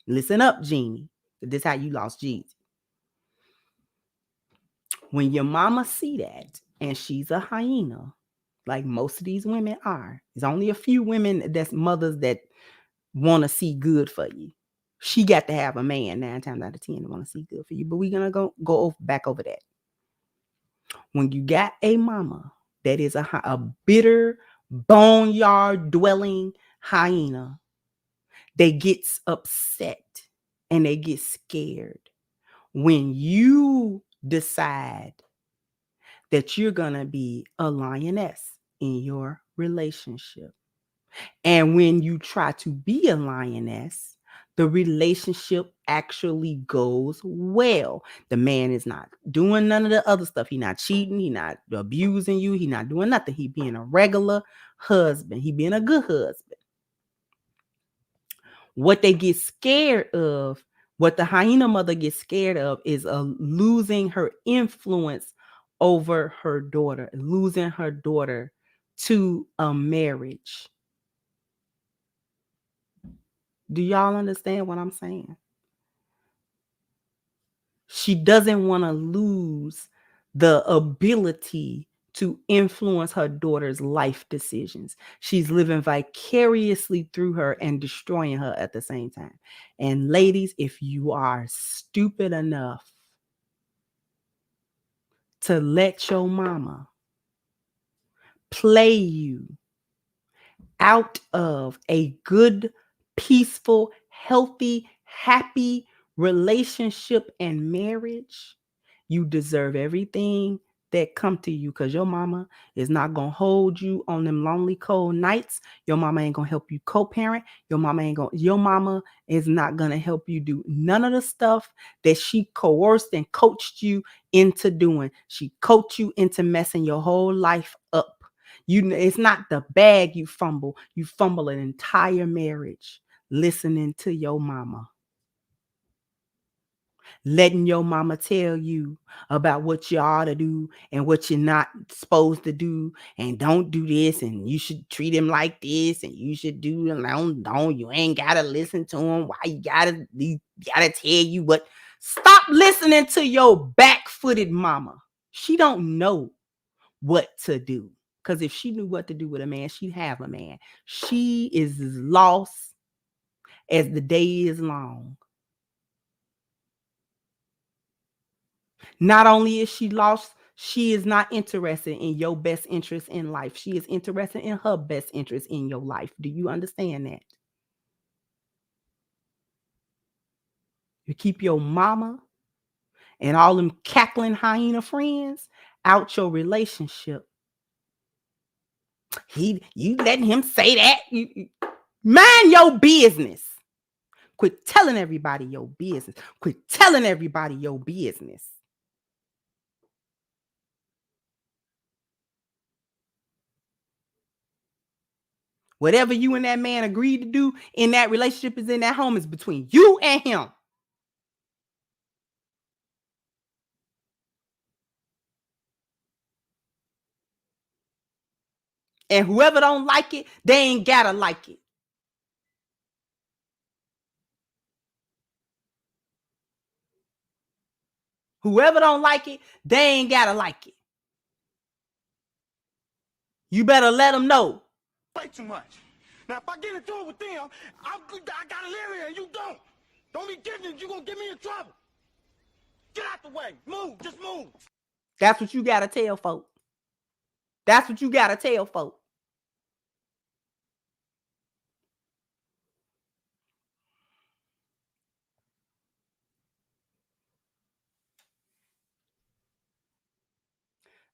listen up, Jeannie. This is how you lost Jesus. When your mama see that and she's a hyena, like most of these women are, there's only a few women that's mothers that want to see good for you. She got to have a man 9 times out of 10 to want to see good for you. But we're going to go back over that. When you got a mama that is a bitter, boneyard dwelling hyena, they get upset and they get scared when you decide that you're going to be a lioness in your relationship. And when you try to be a lioness, the relationship actually goes well. The man is not doing none of the other stuff. He's not cheating. He's not abusing you. He's not doing nothing. He being a regular husband. He being a good husband. What they get scared of, what the hyena mother gets scared of is losing her influence over her daughter, losing her daughter to a marriage. Do y'all understand what I'm saying? She doesn't want to lose the ability to influence her daughter's life decisions. She's living vicariously through her and destroying her at the same time. And ladies, if you are stupid enough to let your mama play you out of a good, peaceful, healthy, happy relationship and marriage, you deserve everything that come to you, because your mama is not gonna hold you on them lonely cold nights. Your mama ain't gonna help you co-parent. Your mama is not gonna help you do none of the stuff that she coerced and coached you into doing. She coached you into messing your whole life up. It's not the bag you fumble an entire marriage listening to your mama. Letting your mama tell you about what you ought to do and what you're not supposed to do, and don't do this, and you should treat him like this, and you should do don't you ain't gotta listen to him. Why you gotta tell you what? Stop listening to your back-footed mama. She don't know what to do. Because if she knew what to do with a man, she'd have a man. She is as lost as the day is long. Not only is she lost, She is not interested in your best interest in life. She is interested in her best interest in your life. Do you understand that? You keep your mama and all them cackling hyena friends out your relationship. You letting him say that? Mind your business. Quit telling everybody your business. Quit telling everybody your business. Whatever you and that man agreed to do in that relationship is in that home is between you and him. And whoever don't like it, they ain't gotta like it. Whoever don't like it, they ain't gotta like it. You better let them know. Play too much. Now, if I get into it with them, I gotta live here and you don't. Don't be giving it, you gonna get me in trouble. Get out the way. Move, just move. That's what you gotta tell folk. That's what you gotta tell folk.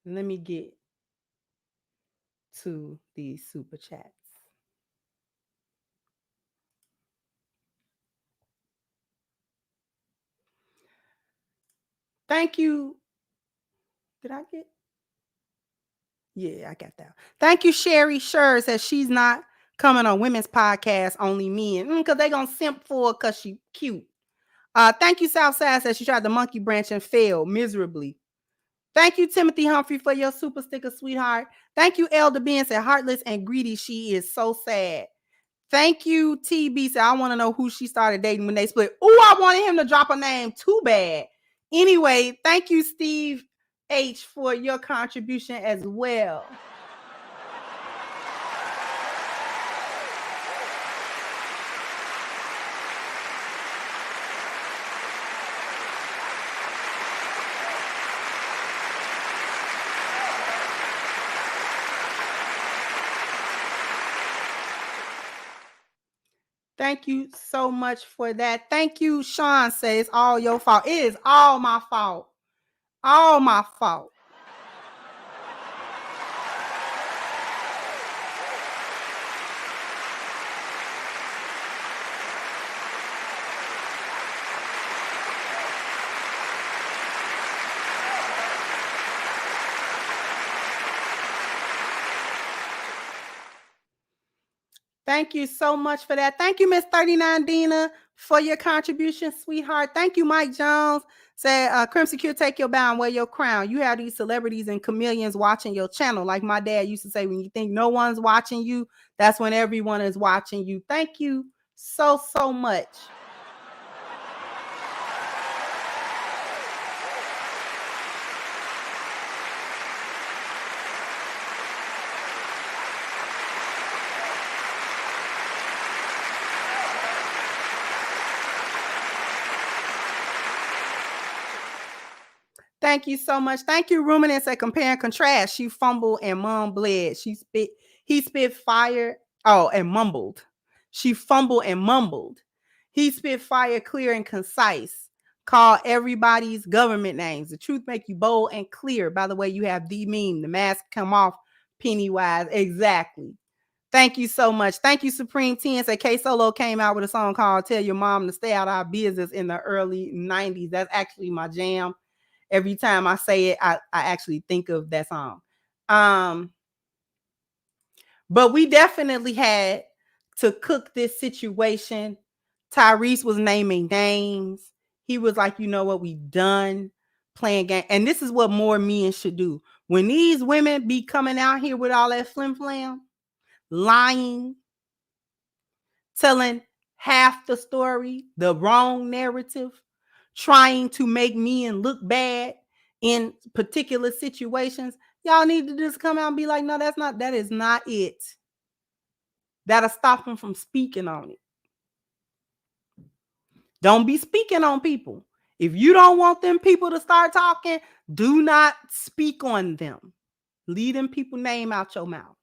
Let me get to these super chats. Thank you. Did I get? Yeah, I got that. Thank you, Sherry Sher says she's not coming on women's podcast, only men. Because they gonna simp for her because she cute. Thank you, Southside says she tried the monkey branch and failed miserably. Thank you, Timothy Humphrey, for your super sticker, sweetheart. Thank you, Elder Ben said heartless and greedy. She is so sad. Thank you, TB said I want to know who she started dating when they split. Oh, I wanted him to drop a name. Too bad. Anyway, thank you, Steve H, for your contribution as well. Thank you so much for that. Thank you, Sean says it's all your fault. It is all my fault. All my fault. Thank you so much for that. Thank you, Miss 39 Dina, for your contribution, sweetheart. Thank you, Mike Jones. Said, Crimson Q, take your bow and wear your crown. You have these celebrities and chameleons watching your channel. Like my dad used to say, when you think no one's watching you, that's when everyone is watching you. Thank you so much. Thank you so much. Thank you, Ruminants at Compare and Contrast. She fumbled and mom bled. He spit fire. Oh, and mumbled. She fumbled and mumbled. He spit fire clear and concise. Call everybody's government names. The truth make you bold and clear. By the way, you have the meme. The mask come off Pennywise. Exactly. Thank you so much. Thank you, Supreme 10. Say K Solo came out with a song called Tell Your Mom to Stay Out of Our Business in the early 90s. That's actually my jam. Every time I say it, I actually think of that song. But we definitely had to cook this situation. Tyrese was naming names. He was like, you know what, we done playing game. And this is what more men should do. When these women be coming out here with all that flim flam, lying, telling half the story, the wrong narrative, trying to make men look bad in particular situations, y'all need to just come out and be like, no, that is not it. That'll stop them from speaking on it. Don't be speaking on people. If you don't want them people to start talking, do not speak on them. Leave them people name out your mouth.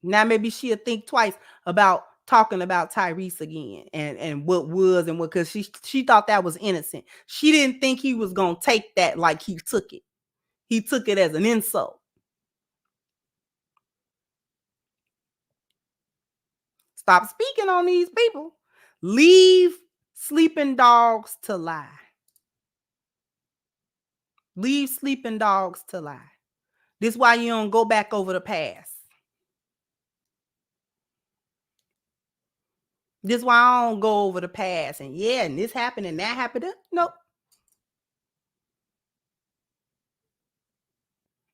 Now maybe she'll think twice about talking about Tyrese again and what was and what, because she thought that was innocent. She didn't think he was gonna take that like he took it. He took it as an insult. Stop speaking on these people. Leave sleeping dogs to lie. Leave sleeping dogs to lie. This is why you don't go back over the past. This is why I don't go over the past and and this happened and that happened. Nope.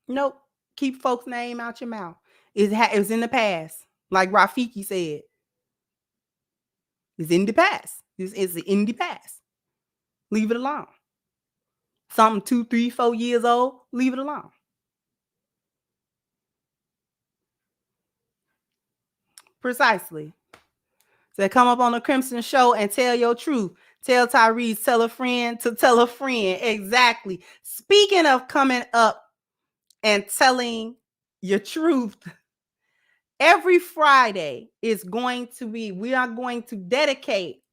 Nope. Keep folks' name out your mouth. It was in the past. Like Rafiki said. It's in the past. It's in the past. Leave it alone. Something 2, 3, 4 years old, leave it alone. Precisely. So come up on the Crimson Show and tell your truth. Tell Tyrese, tell a friend to tell a friend. Exactly. Speaking of coming up and telling your truth, every Friday is going to be, we are going to dedicate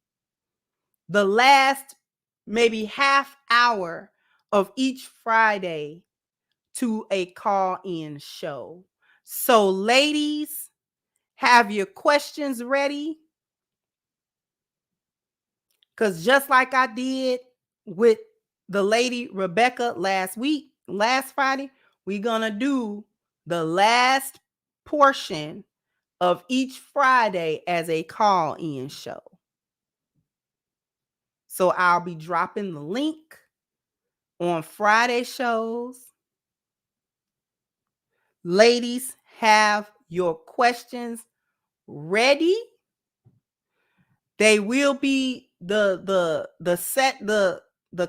the last maybe half hour of each Friday to a call-in show. So ladies, have your questions ready. Because just like I did with the lady Rebecca last Friday, we're going to do the last portion of each Friday as a call-in show. So I'll be dropping the link on Friday shows. Ladies, have your questions ready. They will be the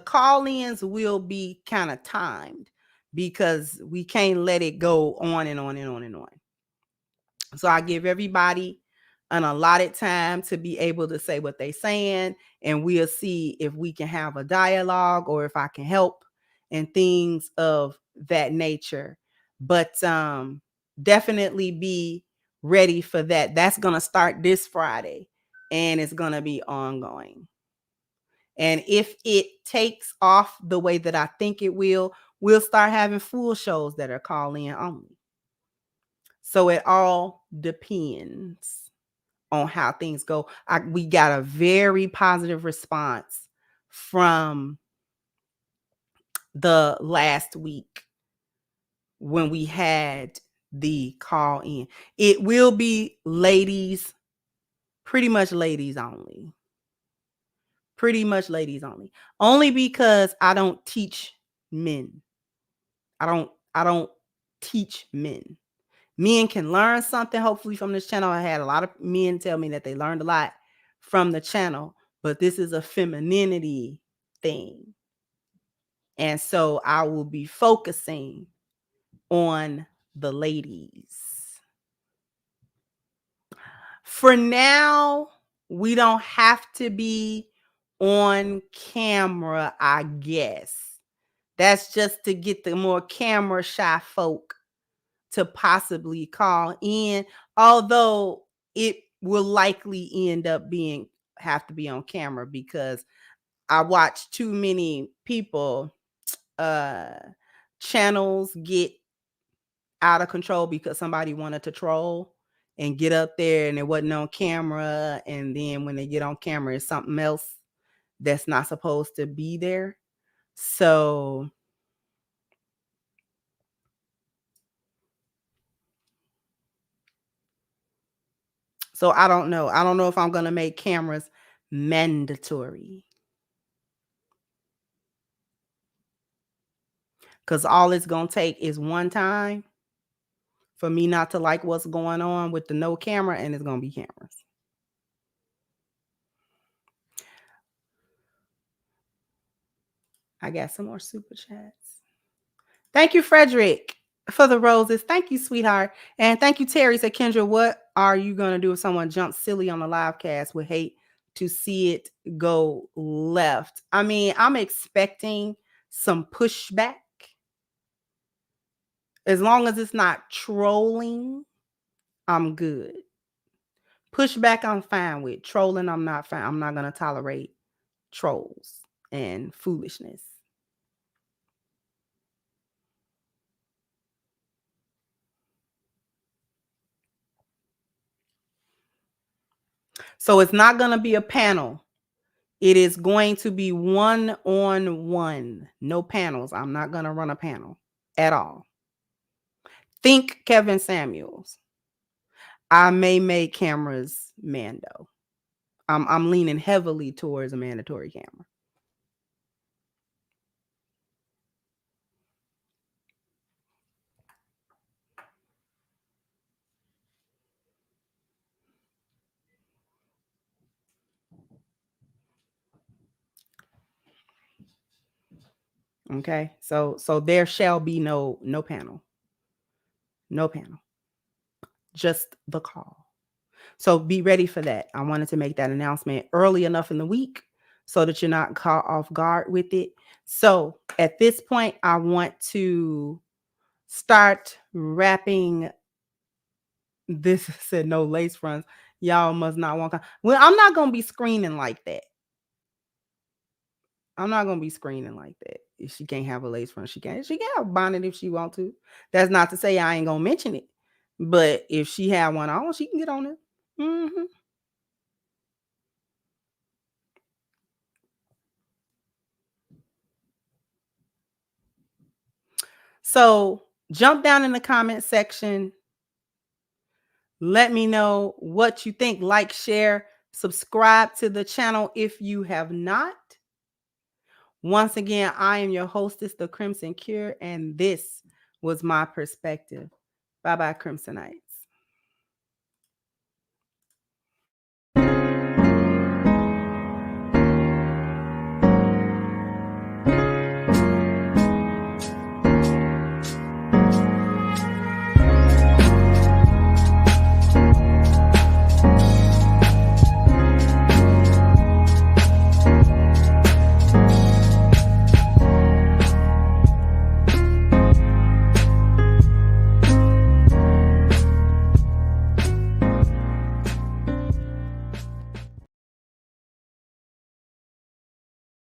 call-ins will be kind of timed because we can't let it go on and on and on and on. So I give everybody an allotted time to be able to say what they're saying, and we'll see if we can have a dialogue or if I can help and things of that nature. But definitely be ready for that. That's going to start this Friday and it's going to be ongoing. And if it takes off the way that I think it will, we'll start having full shows that are call-in only. So it all depends on how things go. We got a very positive response from the last week when we had the call in. It will be ladies, pretty much ladies only. Pretty much ladies only. Only because I don't teach men. I don't teach men. Men can learn something, hopefully, from this channel. I had a lot of men tell me that they learned a lot from the channel, but this is a femininity thing. And so I will be focusing on the ladies. For now, we don't have to be on camera, I guess. That's just to get the more camera shy folk to possibly call in, although it will likely end up have to be on camera because I watch too many people channels get out of control because somebody wanted to troll and get up there and it wasn't on camera, and then when they get on camera it's something else that's not supposed to be there. So I don't know. I don't know if I'm going to make cameras mandatory. Because all it's going to take is one time for me not to like what's going on with the no camera, and it's going to be cameras. I got some more super chats. Thank you, Frederick, for the roses. Thank you, sweetheart. And thank you, Terry. Said, Kendra, what are you going to do if someone jumps silly on the live cast with hate to see it go left. I mean, I'm expecting some pushback. As long as it's not trolling, I'm good. Pushback, I'm fine with. Trolling, I'm not fine. I'm not going to tolerate trolls and foolishness. So it's not going to be a panel. It is going to be one-on-one. No panels. I'm not going to run a panel at all. Think Kevin Samuels. I may make cameras Mando. I'm leaning heavily towards a mandatory camera. Okay, so there shall be no panel. No panel. Just the call. So be ready for that. I wanted to make that announcement early enough in the week so that you're not caught off guard with it. So at this point, I want to start wrapping. This said no lace fronts. Y'all must not want. Well, I'm not gonna be screening like that. I'm not gonna be screening like that. If she can't have a lace front, she can have a bonnet if she want to. That's not to say I ain't gonna mention it. But if she had one on, she can get on it. Mm-hmm. So jump down in the comment section. Let me know what you think. Like, share, subscribe to the channel if you have not. Once again, I am your hostess, the Crimson Cure, and this was my perspective. Bye-bye, Crimsonite.